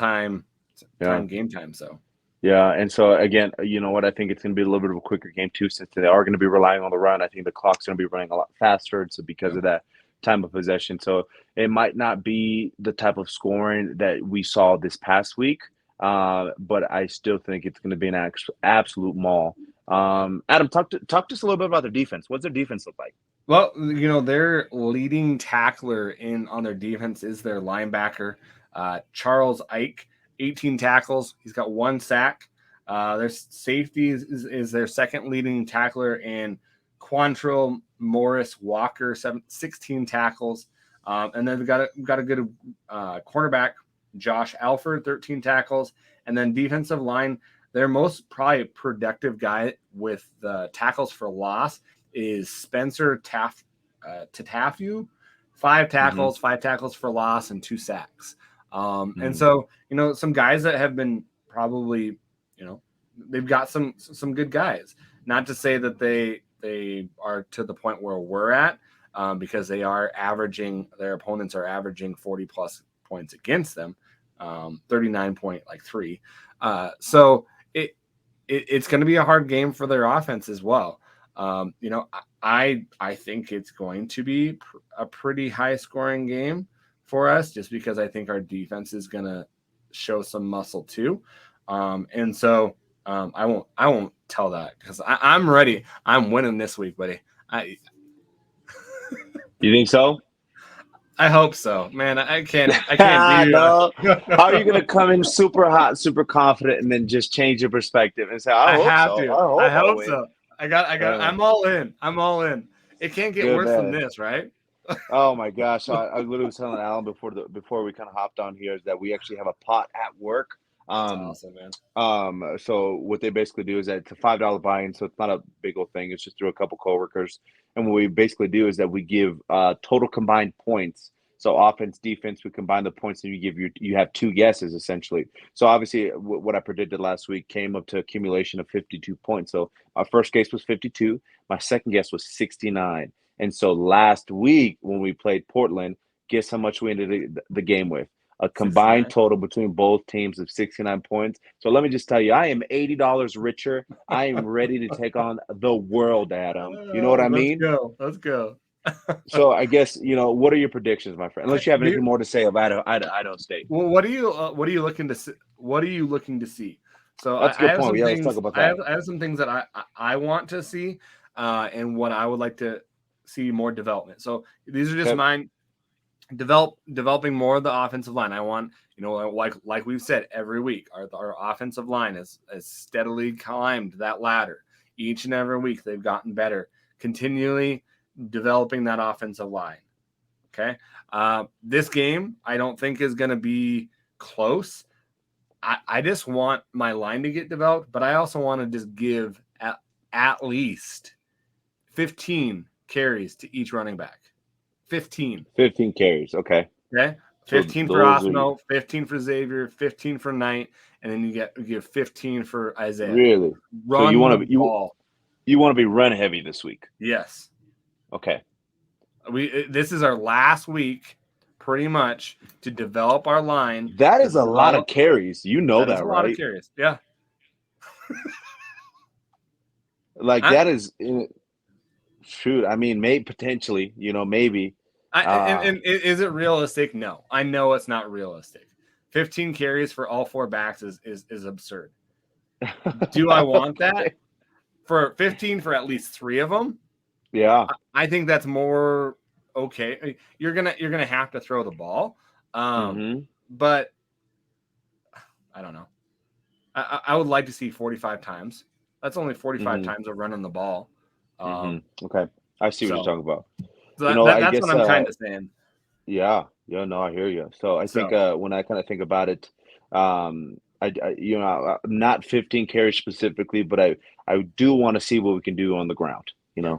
[SPEAKER 2] yeah.
[SPEAKER 1] game time. So
[SPEAKER 2] Yeah, and so again, you know what? I think it's going to be a little bit of a quicker game too, since they are going to be relying on the run. I think the clock's going to be running a lot faster, so because
[SPEAKER 1] yeah,
[SPEAKER 2] of that time of possession, so it might not be the type of scoring that we saw this past week, but I still think it's going to be an absolute maul.
[SPEAKER 1] yeah.
[SPEAKER 2] Adam, talk to us a little bit about their defense. What's their defense look like?
[SPEAKER 1] Well, their leading tackler on their defense is their linebacker, Charles Ike, 18 tackles. He's got 1 sack. Their safety is their second leading tackler, and Quantrill Morris Walker, 16 tackles. And then we've got a good cornerback, Josh Alford, 13 tackles. And then defensive line, their most probably productive guy with the tackles for loss is Spencer Tatafu, 5 tackles for loss, and 2 sacks. And so, some guys that have been probably, they've got some good guys. Not to say that they are to the point where we're at, because their opponents are averaging 40 plus points against them, 39.3. So it's going to be a hard game for their offense as well. I think it's going to be a pretty high scoring game for us, just because I think our defense is going to show some muscle too. And so I won't tell that, because I'm ready. I'm winning this week, buddy.
[SPEAKER 2] You think so?
[SPEAKER 1] I hope so, man. I can't be.
[SPEAKER 2] No. How are you going to come in super hot, super confident, and then just change your perspective and say, "I
[SPEAKER 1] I
[SPEAKER 2] hope
[SPEAKER 1] have
[SPEAKER 2] so.
[SPEAKER 1] to.
[SPEAKER 2] I
[SPEAKER 1] I
[SPEAKER 2] hope I
[SPEAKER 1] hope
[SPEAKER 2] win."
[SPEAKER 1] so. I got. I'm all in. I'm all in. It can't get
[SPEAKER 2] Good
[SPEAKER 1] worse than
[SPEAKER 2] man.
[SPEAKER 1] this, right?
[SPEAKER 2] Oh my gosh! I literally was telling Alan before we kind of hopped on here is that we actually have a pot at work.
[SPEAKER 1] That's
[SPEAKER 2] Um,
[SPEAKER 1] awesome, man.
[SPEAKER 2] so what they basically do is that it's a $5 buy-in, so it's not a big old thing. It's just through a couple coworkers, and what we basically do is that we give total combined points. So offense, defense, we combine the points, and you have two guesses essentially. So obviously, what I predicted last week came up to accumulation of 52 points. So my first guess was 52, my second guess was 69, and so last week when we played Portland, guess how much we ended the game with? A combined
[SPEAKER 1] 69.
[SPEAKER 2] total between both teams of 69 points. So let me just tell you, I am $80 richer. I am ready to take on the world, Adam. You know what I
[SPEAKER 1] Let's
[SPEAKER 2] mean?
[SPEAKER 1] go. Let's go.
[SPEAKER 2] So I guess, what are your predictions, my friend? Unless you have anything
[SPEAKER 1] Dude,
[SPEAKER 2] more to say about Idaho State.
[SPEAKER 1] well, what are you looking to see? What are you looking to see? So
[SPEAKER 2] That's a
[SPEAKER 1] I
[SPEAKER 2] good
[SPEAKER 1] have
[SPEAKER 2] point.
[SPEAKER 1] some
[SPEAKER 2] Yeah, let's talk
[SPEAKER 1] things.
[SPEAKER 2] about
[SPEAKER 1] I
[SPEAKER 2] that.
[SPEAKER 1] have I have some things that I want to see, and what I would like to see more development. So these are just
[SPEAKER 2] Okay.
[SPEAKER 1] mine. Developing more of the offensive line. I want, like we've said every week, our offensive line has steadily climbed that ladder. Each and every week they've gotten better, continually developing that offensive line. Okay. This game I don't think is going to be close. I just want my line to get developed, but I also want to just give at least 15 carries to each running back. 15.
[SPEAKER 2] 15 carries. Okay.
[SPEAKER 1] Okay.
[SPEAKER 2] So
[SPEAKER 1] 15 for
[SPEAKER 2] those are
[SPEAKER 1] Osmo, 15 for Xavier, 15 for Knight, and then you give 15 for Isaiah.
[SPEAKER 2] really. So you
[SPEAKER 1] Run the
[SPEAKER 2] want to
[SPEAKER 1] ball.
[SPEAKER 2] you want to be run heavy this week.
[SPEAKER 1] Yes.
[SPEAKER 2] Okay.
[SPEAKER 1] This is our last week pretty much to develop our line,
[SPEAKER 2] That
[SPEAKER 1] to
[SPEAKER 2] is a lot of
[SPEAKER 1] develop.
[SPEAKER 2] carries. You know
[SPEAKER 1] That is a
[SPEAKER 2] that,
[SPEAKER 1] lot of
[SPEAKER 2] right?
[SPEAKER 1] carries. Yeah.
[SPEAKER 2] Like
[SPEAKER 1] I,
[SPEAKER 2] that is shoot. I mean, maybe potentially, maybe.
[SPEAKER 1] and is it realistic? No. I know it's not realistic. 15 carries for all 4 backs is absurd. Do I want that?
[SPEAKER 2] Okay.
[SPEAKER 1] For 15 for at least 3 of them?
[SPEAKER 2] Yeah.
[SPEAKER 1] I think that's more okay. You're gonna have to throw the ball,
[SPEAKER 2] Mm-hmm.
[SPEAKER 1] but I don't know. I would like to see 45 times. That's only 45
[SPEAKER 2] Mm-hmm.
[SPEAKER 1] times of running the ball.
[SPEAKER 2] Mm-hmm. Okay. I see what you're
[SPEAKER 1] So,
[SPEAKER 2] talking about.
[SPEAKER 1] so
[SPEAKER 2] I
[SPEAKER 1] that's what
[SPEAKER 2] guess
[SPEAKER 1] I'm kind of saying.
[SPEAKER 2] yeah. Yeah, no, I hear you. So I think
[SPEAKER 1] So
[SPEAKER 2] when I kind of think about it, not 15 carries specifically, but I do want to see what we can do on the ground, you
[SPEAKER 1] yeah,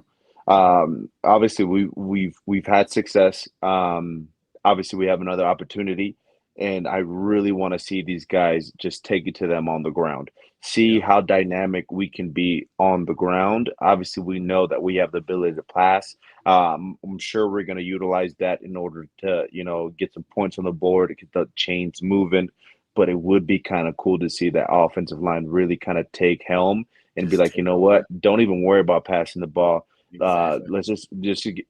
[SPEAKER 2] know. Obviously we've had success. Obviously we have another opportunity, and I really want to see these guys just take it to them on the ground. See
[SPEAKER 1] yeah,
[SPEAKER 2] how dynamic we can be on the ground. Obviously, we know that we have the ability to pass. I'm sure we're going to utilize that in order to, get some points on the board, get the chains moving. But it would be kind of cool to see that offensive line really kind of take helm and be
[SPEAKER 1] just
[SPEAKER 2] like, you
[SPEAKER 1] take
[SPEAKER 2] know what?
[SPEAKER 1] over.
[SPEAKER 2] Don't even worry about passing the ball.
[SPEAKER 1] Exactly.
[SPEAKER 2] Let's just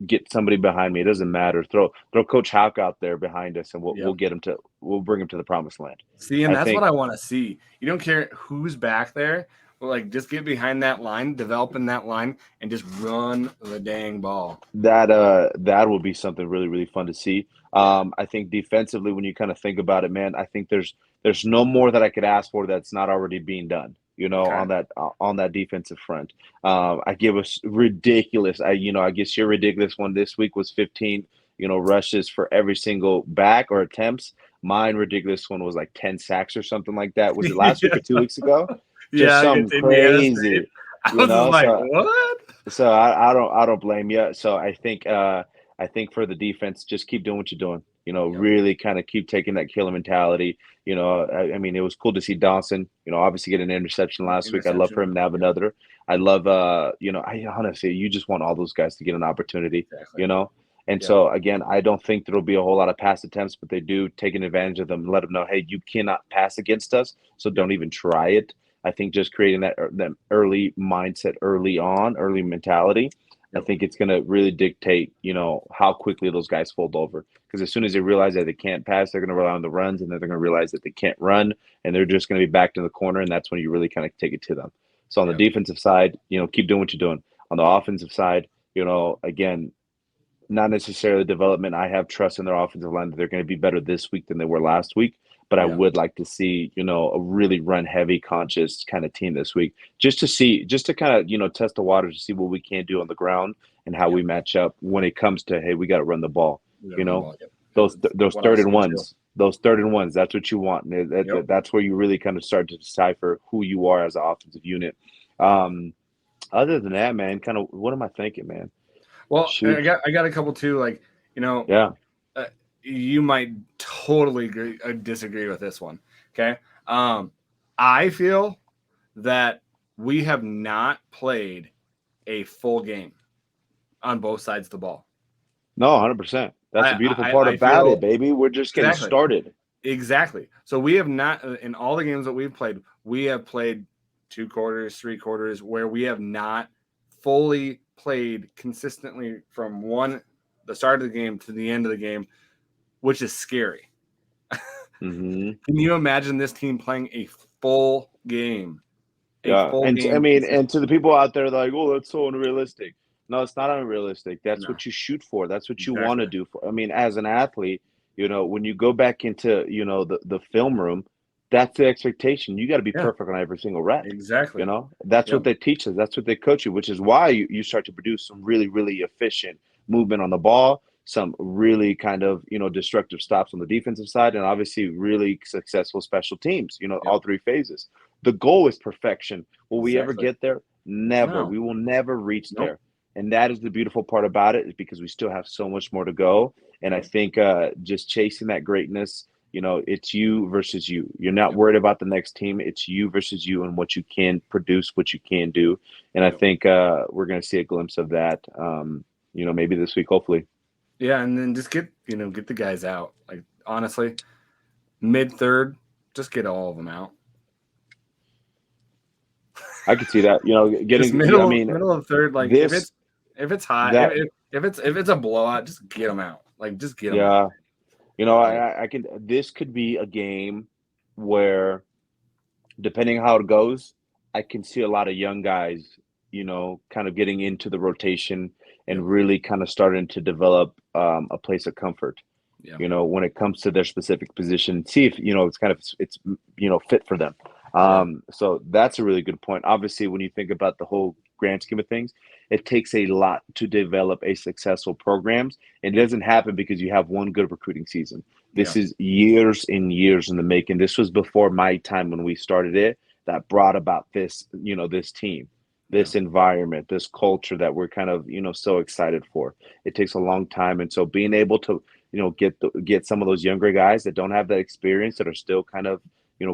[SPEAKER 2] get somebody behind me. It doesn't matter. Throw Coach Houck out there behind us, and we'll
[SPEAKER 1] Yep.
[SPEAKER 2] get him we'll bring him to the promised land.
[SPEAKER 1] See, and
[SPEAKER 2] I
[SPEAKER 1] that's what
[SPEAKER 2] think
[SPEAKER 1] I want to see. You don't care who's back there. Like, just get behind that line, develop in that line, and just run the dang ball.
[SPEAKER 2] That will be something really, really fun to see.
[SPEAKER 1] Yeah.
[SPEAKER 2] I think defensively, when you kind of think about it, man, I think there's no more that I could ask for that's not already being done.
[SPEAKER 1] Okay.
[SPEAKER 2] On that defensive front. I give us ridiculous. I guess your ridiculous one this week was 15. Rushes for every single back or attempts. Mine ridiculous one was like 10 sacks or something like that. Was it last week
[SPEAKER 1] Yeah.
[SPEAKER 2] or 2 weeks ago? Just
[SPEAKER 1] Yeah,
[SPEAKER 2] something
[SPEAKER 1] against Indiana State.
[SPEAKER 2] crazy.
[SPEAKER 1] I was just like,
[SPEAKER 2] So
[SPEAKER 1] what?
[SPEAKER 2] I don't blame you. So I think for the defense, just keep doing what you're doing.
[SPEAKER 1] Yep.
[SPEAKER 2] Really kind of keep taking that killer mentality. I mean, it was cool to see Dawson. Obviously get an interception last week. I'd love for
[SPEAKER 1] Interception.
[SPEAKER 2] him to have
[SPEAKER 1] Yep.
[SPEAKER 2] another. I love I honestly, you just want all those guys to get an opportunity.
[SPEAKER 1] Exactly.
[SPEAKER 2] You know. And
[SPEAKER 1] Yep.
[SPEAKER 2] so again, I don't think there'll be a whole lot of pass attempts, but they do taking advantage of them and let them know, hey, you cannot pass against us, so
[SPEAKER 1] Yep.
[SPEAKER 2] don't even try it. I think just creating that early mindset, early mentality, I
[SPEAKER 1] Yep.
[SPEAKER 2] think it's going to really dictate, how quickly those guys fold over. Because as soon as they realize that they can't pass, they're going to rely on the runs, and then they're going to realize that they can't run, and they're just going to be backed in the corner, and that's when you really kind of take it to them. So on the
[SPEAKER 1] Yep.
[SPEAKER 2] defensive side, keep doing what you're doing. On the offensive side, again, not necessarily development. I have trust in their offensive line that they're going to be better this week than they were last week. But I
[SPEAKER 1] Yeah.
[SPEAKER 2] would like to see, a really run heavy, conscious kind of team this week, just to kind of, test the waters to see what we can do on the ground and how we
[SPEAKER 1] Yep.
[SPEAKER 2] match up when it comes to, hey, we got to run the ball.
[SPEAKER 1] We gotta
[SPEAKER 2] You
[SPEAKER 1] run the
[SPEAKER 2] know,
[SPEAKER 1] ball. Yep. Yep.
[SPEAKER 2] those
[SPEAKER 1] That's
[SPEAKER 2] those
[SPEAKER 1] what I was
[SPEAKER 2] third and
[SPEAKER 1] saying too.
[SPEAKER 2] ones, that's what you want.
[SPEAKER 1] Yep.
[SPEAKER 2] That's where you really kind of start to decipher who you are as an offensive unit. Um, Other than that, man, kind of what am I thinking, man?
[SPEAKER 1] Well, I
[SPEAKER 2] Shoot,
[SPEAKER 1] got a couple too. Like, you know,
[SPEAKER 2] yeah.
[SPEAKER 1] uh, you might totally disagree with this one. Okay. I feel that we have not played a full game on both sides of the ball.
[SPEAKER 2] No, 100%. That's the beautiful part
[SPEAKER 1] I
[SPEAKER 2] about
[SPEAKER 1] feel
[SPEAKER 2] it, baby. We're just getting
[SPEAKER 1] exactly.
[SPEAKER 2] started.
[SPEAKER 1] Exactly. So we have not, in all the games that we've played, we have played 2 quarters, 3 quarters, where we have not fully played consistently from the start of the game to the end of the game, which is scary.
[SPEAKER 2] Hmm.
[SPEAKER 1] Can you imagine this team playing a full game? A
[SPEAKER 2] Yeah,
[SPEAKER 1] full
[SPEAKER 2] and I
[SPEAKER 1] game
[SPEAKER 2] mean, and to
[SPEAKER 1] consistently.
[SPEAKER 2] the people out there, they're like, "Oh, that's so unrealistic." No, it's not unrealistic. That's
[SPEAKER 1] No,
[SPEAKER 2] what you shoot for. That's what you want to
[SPEAKER 1] exactly.
[SPEAKER 2] do for. I mean, as an athlete, when you go back into, the film room, that's the expectation. You got to be
[SPEAKER 1] Yeah,
[SPEAKER 2] perfect on every single rep.
[SPEAKER 1] exactly.
[SPEAKER 2] That's what
[SPEAKER 1] Yep.
[SPEAKER 2] they teach us. That's what they coach you, which is why you start to produce some really, really efficient movement on the ball, some really kind of, destructive stops on the defensive side, and obviously really successful special teams,
[SPEAKER 1] Yep.
[SPEAKER 2] all three phases. The goal is perfection. Will we ever
[SPEAKER 1] Exactly.
[SPEAKER 2] get there? Never.
[SPEAKER 1] No.
[SPEAKER 2] We will never reach
[SPEAKER 1] Nope.
[SPEAKER 2] there. And that is the beautiful part about it, is because we still have so much more to go. And I
[SPEAKER 1] Yep.
[SPEAKER 2] think just chasing that greatness, it's you versus you. You're not
[SPEAKER 1] Yep.
[SPEAKER 2] worried about the next team. It's you versus you and what you can produce, what you can do. And I
[SPEAKER 1] Yep.
[SPEAKER 2] think we're going to see a glimpse of that, maybe this week, hopefully.
[SPEAKER 1] Yeah, and then just get the guys out. Like, honestly, mid third, just get all of them out.
[SPEAKER 2] I could see that,
[SPEAKER 1] Just
[SPEAKER 2] I mean,
[SPEAKER 1] middle of third. Like,
[SPEAKER 2] this,
[SPEAKER 1] if it's hot,
[SPEAKER 2] that,
[SPEAKER 1] if it's a blowout, just get them out. Like, just get them out.
[SPEAKER 2] yeah,
[SPEAKER 1] Like,
[SPEAKER 2] this could be a game where, depending how it goes, I can see a lot of young guys, kind of getting into the rotation
[SPEAKER 1] yep.
[SPEAKER 2] and really kind of starting to develop a place of comfort,
[SPEAKER 1] Yeah.
[SPEAKER 2] when it comes to their specific position. See if, it's fit for them.
[SPEAKER 1] Yeah.
[SPEAKER 2] So that's a really good point. Obviously, when you think about the whole grand scheme of things, it takes a lot to develop a successful programs. And it
[SPEAKER 1] Yep.
[SPEAKER 2] doesn't happen because you have one good recruiting season.
[SPEAKER 1] Yeah.
[SPEAKER 2] This is years and years in the making. This was before my time when we started it, that brought about this, this team,
[SPEAKER 1] Yeah.
[SPEAKER 2] this environment, this culture that we're kind of, so excited for. It takes a long time. And so being able to, get some of those younger guys that don't have that experience, that are still kind of,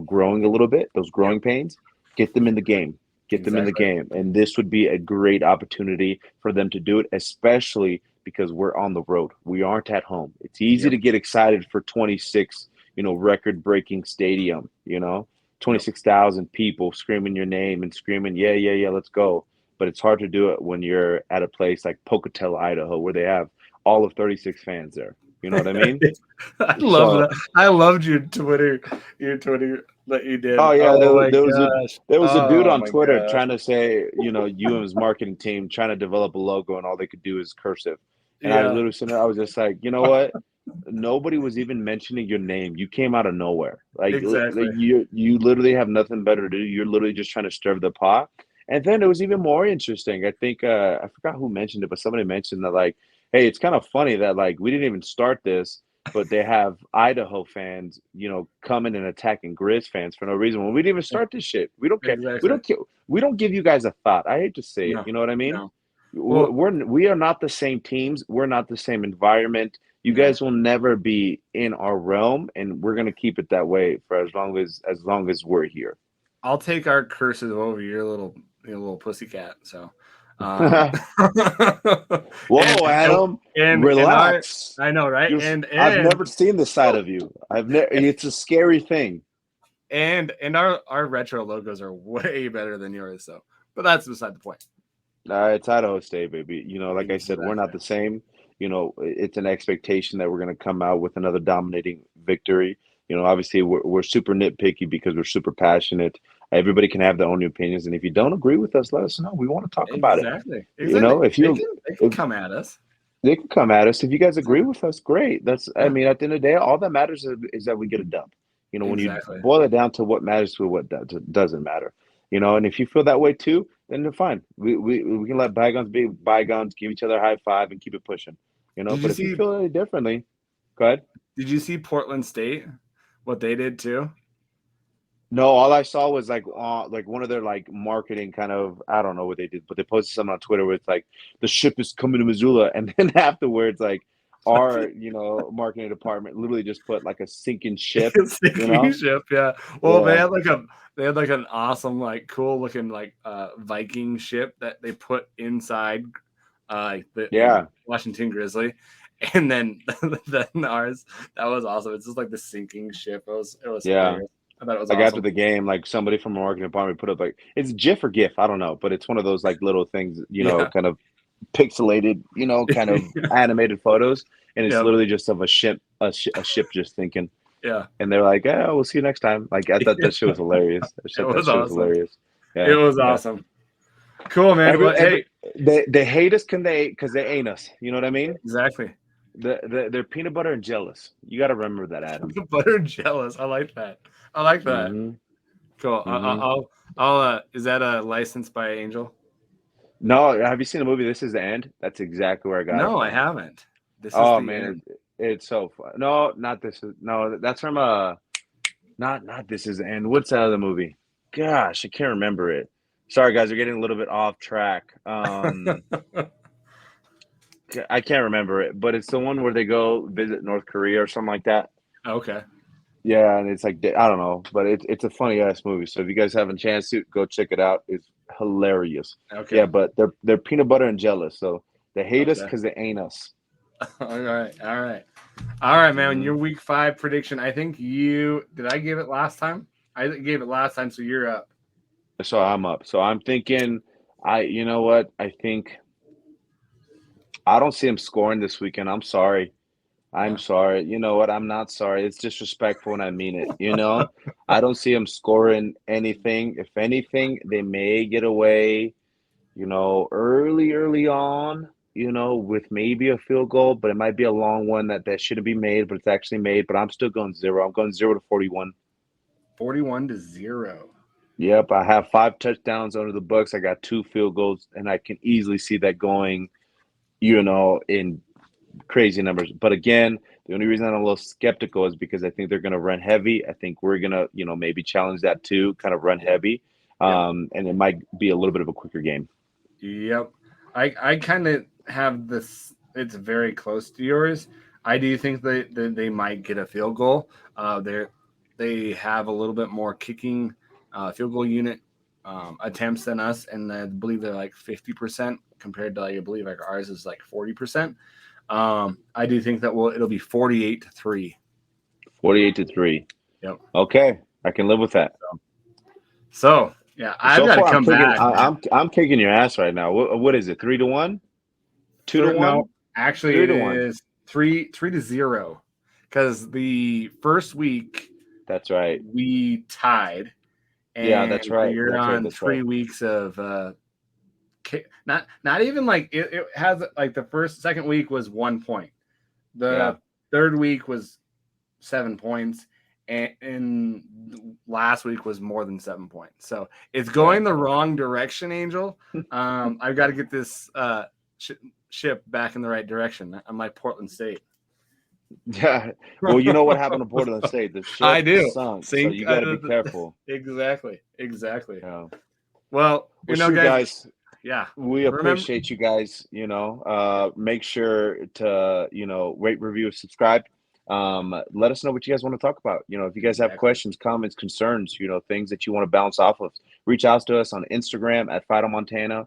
[SPEAKER 2] growing a little bit, those
[SPEAKER 1] Yep.
[SPEAKER 2] growing pains, get them in the game. Get them in the
[SPEAKER 1] Exactly.
[SPEAKER 2] game. And this would be a great opportunity for them to do it, especially because we're on the road. We aren't at home. It's easy
[SPEAKER 1] Yep.
[SPEAKER 2] to get excited for 26, record breaking stadium,
[SPEAKER 1] Yep.
[SPEAKER 2] 26,000 people screaming your name and screaming, yeah, yeah, yeah, let's go. But it's hard to do it when you're at a place like Pocatello, Idaho, where they have all of 36 fans there. You know what I mean?
[SPEAKER 1] I love
[SPEAKER 2] So,
[SPEAKER 1] that. I loved your Twitter that you did.
[SPEAKER 2] oh yeah,
[SPEAKER 1] Oh my gosh.
[SPEAKER 2] there was a dude
[SPEAKER 1] Oh
[SPEAKER 2] on
[SPEAKER 1] my
[SPEAKER 2] Twitter
[SPEAKER 1] gosh.
[SPEAKER 2] trying to say, UM's marketing team trying to develop a logo, and all they could do is cursive. And I
[SPEAKER 1] Yeah,
[SPEAKER 2] literally said, I was just like, you know what? Nobody was even mentioning your name. You came out of nowhere. Like
[SPEAKER 1] exactly.
[SPEAKER 2] you literally have nothing better to do. You're literally just trying to stir the pot. And then it was even more interesting. I think I forgot who mentioned it, but somebody mentioned that like, hey, it's kind of funny that like we didn't even start this, but they have Idaho fans, coming and attacking Grizz fans for no reason when we didn't even start this shit. We don't care. We
[SPEAKER 1] Exactly.
[SPEAKER 2] don't care. We don't give you guys a thought. I hate to say it.
[SPEAKER 1] No,
[SPEAKER 2] You know what I mean?
[SPEAKER 1] no. Well,
[SPEAKER 2] We are not the same teams. We're not the same environment. You
[SPEAKER 1] no.
[SPEAKER 2] guys will never be in our realm, and we're gonna keep it that way for as long as we're here.
[SPEAKER 1] I'll take our curses over your little pussycat. So, um, and
[SPEAKER 2] Whoa,
[SPEAKER 1] and
[SPEAKER 2] Adam,
[SPEAKER 1] and our
[SPEAKER 2] relax.
[SPEAKER 1] I know, right?
[SPEAKER 2] I've never seen this side of you. It's a scary thing.
[SPEAKER 1] And our retro logos are way better than yours. So, but that's beside the point.
[SPEAKER 2] It's Idaho State, baby. Like I said, we're not
[SPEAKER 1] Exactly.
[SPEAKER 2] the same. It's an expectation that we're going to come out with another dominating victory. Obviously, we're super nitpicky because we're super passionate. Everybody can have their own opinions, and if you don't agree with us, let us know. We want to talk about it.
[SPEAKER 1] Exactly. Exactly.
[SPEAKER 2] If
[SPEAKER 1] They can
[SPEAKER 2] if
[SPEAKER 1] come at us.
[SPEAKER 2] they can come at us, if you guys agree with us, great. I
[SPEAKER 1] Yeah.
[SPEAKER 2] mean, at the end of the day, all that matters is that we get a dub. When you
[SPEAKER 1] Exactly.
[SPEAKER 2] boil it down to what matters to what doesn't matter. And if you feel that way too, then they're fine. We can let bygones be bygones, give each other a high five, and keep it pushing.
[SPEAKER 1] Did you
[SPEAKER 2] But if you
[SPEAKER 1] see?
[SPEAKER 2] feel any differently, go ahead.
[SPEAKER 1] Did you see Portland State? What they did too?
[SPEAKER 2] No, all I saw was like one of their like marketing kind of, I don't know what they did, but they posted something on Twitter where it's like the ship is coming to Missoula, and then afterwards like our marketing department literally just put like a sinking ship, you
[SPEAKER 1] Sinking
[SPEAKER 2] know?
[SPEAKER 1] ship, yeah. Well,
[SPEAKER 2] Yeah.
[SPEAKER 1] they had like an awesome, like cool looking like Viking ship that they put inside the
[SPEAKER 2] Yeah.
[SPEAKER 1] Washington Grizzly, and then then ours that was awesome. It's just like the sinking ship. It was
[SPEAKER 2] Yeah.
[SPEAKER 1] hilarious. I thought it was
[SPEAKER 2] Like after
[SPEAKER 1] awesome.
[SPEAKER 2] the game, like somebody from our marketing department put up like it's GIF or GIF, I don't know, but it's one of those like little things,
[SPEAKER 1] Yeah,
[SPEAKER 2] kind of pixelated, kind of animated photos, and it's
[SPEAKER 1] yeah,
[SPEAKER 2] literally just of a ship just thinking.
[SPEAKER 1] yeah.
[SPEAKER 2] And they're like, "Yeah, we'll see you next time." Like I thought that shit was hilarious.
[SPEAKER 1] It
[SPEAKER 2] That
[SPEAKER 1] was
[SPEAKER 2] shit was
[SPEAKER 1] awesome.
[SPEAKER 2] hilarious.
[SPEAKER 1] It
[SPEAKER 2] Yeah,
[SPEAKER 1] was
[SPEAKER 2] yeah.
[SPEAKER 1] awesome. Cool, man. Well,
[SPEAKER 2] Every
[SPEAKER 1] hey,
[SPEAKER 2] they hate us because they ain't us. You know what I mean?
[SPEAKER 1] exactly.
[SPEAKER 2] They're peanut butter and jealous. You got to remember that, Adam.
[SPEAKER 1] Butter jealous. I like that. I like that.
[SPEAKER 2] Hmm.
[SPEAKER 1] Cool.
[SPEAKER 2] Hmm.
[SPEAKER 1] I'll. Is that a license by Angel?
[SPEAKER 2] No, have you seen the movie This Is the End? That's exactly where I got it
[SPEAKER 1] No, I
[SPEAKER 2] from.
[SPEAKER 1] haven't. This is
[SPEAKER 2] Oh
[SPEAKER 1] the
[SPEAKER 2] man,
[SPEAKER 1] end.
[SPEAKER 2] it's so fun. No, not this is no. That's from not This Is the End. What's that other movie? Gosh, I can't remember it. Sorry, guys, we're getting a little bit off track. I can't remember it, but it's the one where they go visit North Korea or something like that.
[SPEAKER 1] Okay.
[SPEAKER 2] Yeah, and it's like I don't know, but it's a funny ass movie. So if you guys have a chance to go check it out, it's hilarious.
[SPEAKER 1] Okay.
[SPEAKER 2] Yeah, but they're peanut butter and jealous, so they hate us
[SPEAKER 1] Okay.
[SPEAKER 2] because they ain't us.
[SPEAKER 1] All right. All right. All right, man.
[SPEAKER 2] Hmm.
[SPEAKER 1] Your week 5 prediction. I think you did. I give it last time. I gave it last time, so you're up.
[SPEAKER 2] So I'm up. So I'm thinking, you know what? I think I don't see him scoring this weekend. I'm sorry. I'm
[SPEAKER 1] Yeah.
[SPEAKER 2] sorry. You know what? I'm not sorry. It's disrespectful and I mean it. I don't see him scoring anything. If anything, they may get away, early on, with maybe a field goal, but it might be a long one that shouldn't be made, but it's actually made. But I'm still going 0. I'm going 0-41.
[SPEAKER 1] 41-0.
[SPEAKER 2] Yep, I have 5 touchdowns under the books. I got 2 field goals, and I can easily see that going, in crazy numbers. But again, the only reason I'm a little skeptical is because I think they're going to run heavy. I think we're going to, maybe challenge that too, kind of run heavy.
[SPEAKER 1] Yep.
[SPEAKER 2] And it might be a little bit of a quicker game.
[SPEAKER 1] Yep. I kind of have this. It's very close to yours. I do think they might get a field goal. They have a little bit more kicking field goal unit attempts than us, and I believe they're like 50% compared to like, I believe like ours is like 40%. I do think that it'll be 48-3.
[SPEAKER 2] 48-3.
[SPEAKER 1] Yep.
[SPEAKER 2] Okay, I can live with that.
[SPEAKER 1] So yeah, I've
[SPEAKER 2] So
[SPEAKER 1] got to
[SPEAKER 2] far,
[SPEAKER 1] come back, man.
[SPEAKER 2] I'm kicking your ass right now. What is it? 3-1? 2 to
[SPEAKER 1] No,
[SPEAKER 2] 1?
[SPEAKER 1] actually,
[SPEAKER 2] Three
[SPEAKER 1] it
[SPEAKER 2] to one.
[SPEAKER 1] is. 3-0, because the first week
[SPEAKER 2] That's right.
[SPEAKER 1] we tied,
[SPEAKER 2] Yeah,
[SPEAKER 1] and
[SPEAKER 2] that's right.
[SPEAKER 1] you're
[SPEAKER 2] That's right.
[SPEAKER 1] on
[SPEAKER 2] That's
[SPEAKER 1] 3 weeks of not even like it has like the second week was 1 point,
[SPEAKER 2] Yeah.
[SPEAKER 1] the third week was 7 points, and last week was more than 7 points. So it's going the wrong direction, Angel. I've got to get this ship back in the right direction. I'm like Portland State.
[SPEAKER 2] Yeah. Well, you know what happened to Portland State? The ship
[SPEAKER 1] I do.
[SPEAKER 2] sunk, so
[SPEAKER 1] Sink.
[SPEAKER 2] you got to be careful.
[SPEAKER 1] Exactly.
[SPEAKER 2] Yeah.
[SPEAKER 1] Well,
[SPEAKER 2] Well, shoot, guys.
[SPEAKER 1] Yeah.
[SPEAKER 2] We appreciate you guys. Make sure to rate, review, subscribe. Let us know what you guys want to talk about. If you guys have questions, comments, concerns, things that you want to bounce off of, reach out to us on Instagram at fightonmontana.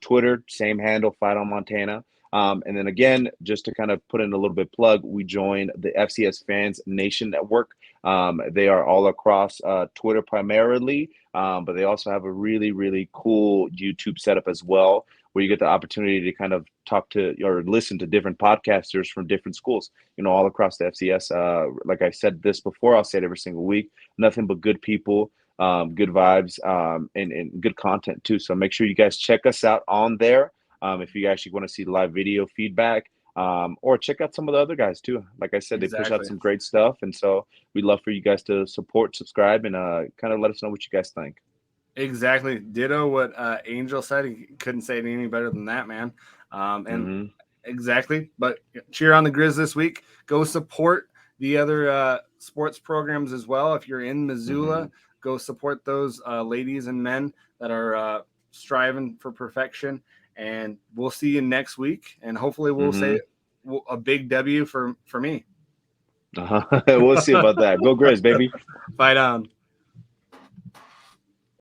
[SPEAKER 2] Twitter, same handle, fightonmontana. And then again, just to kind of put in a little bit plug, we joined the FCS Fans Nation Network. They are all across Twitter primarily, but they also have a really, really cool YouTube setup as well, where you get the opportunity to kind of talk to or listen to different podcasters from different schools, all across the FCS. Like I said this before, I'll say it every single week, nothing but good people, good vibes, and good content too. So make sure you guys check us out on there. If you actually want to see live video feedback, or check out some of the other guys too. Like I said, they push out some great stuff. And so we'd love for you guys to support, subscribe, and kind of let us know what you guys think.
[SPEAKER 1] Exactly. Ditto what Angel said. He couldn't say it any better than that, man. And exactly. But cheer on the Grizz this week. Go support the other sports programs as well. If you're in Missoula, go support those ladies and men that are striving for perfection. And we'll see you next week. And hopefully we'll say a big W for me.
[SPEAKER 2] We'll see about that. Go Grizz, baby.
[SPEAKER 1] Fight on.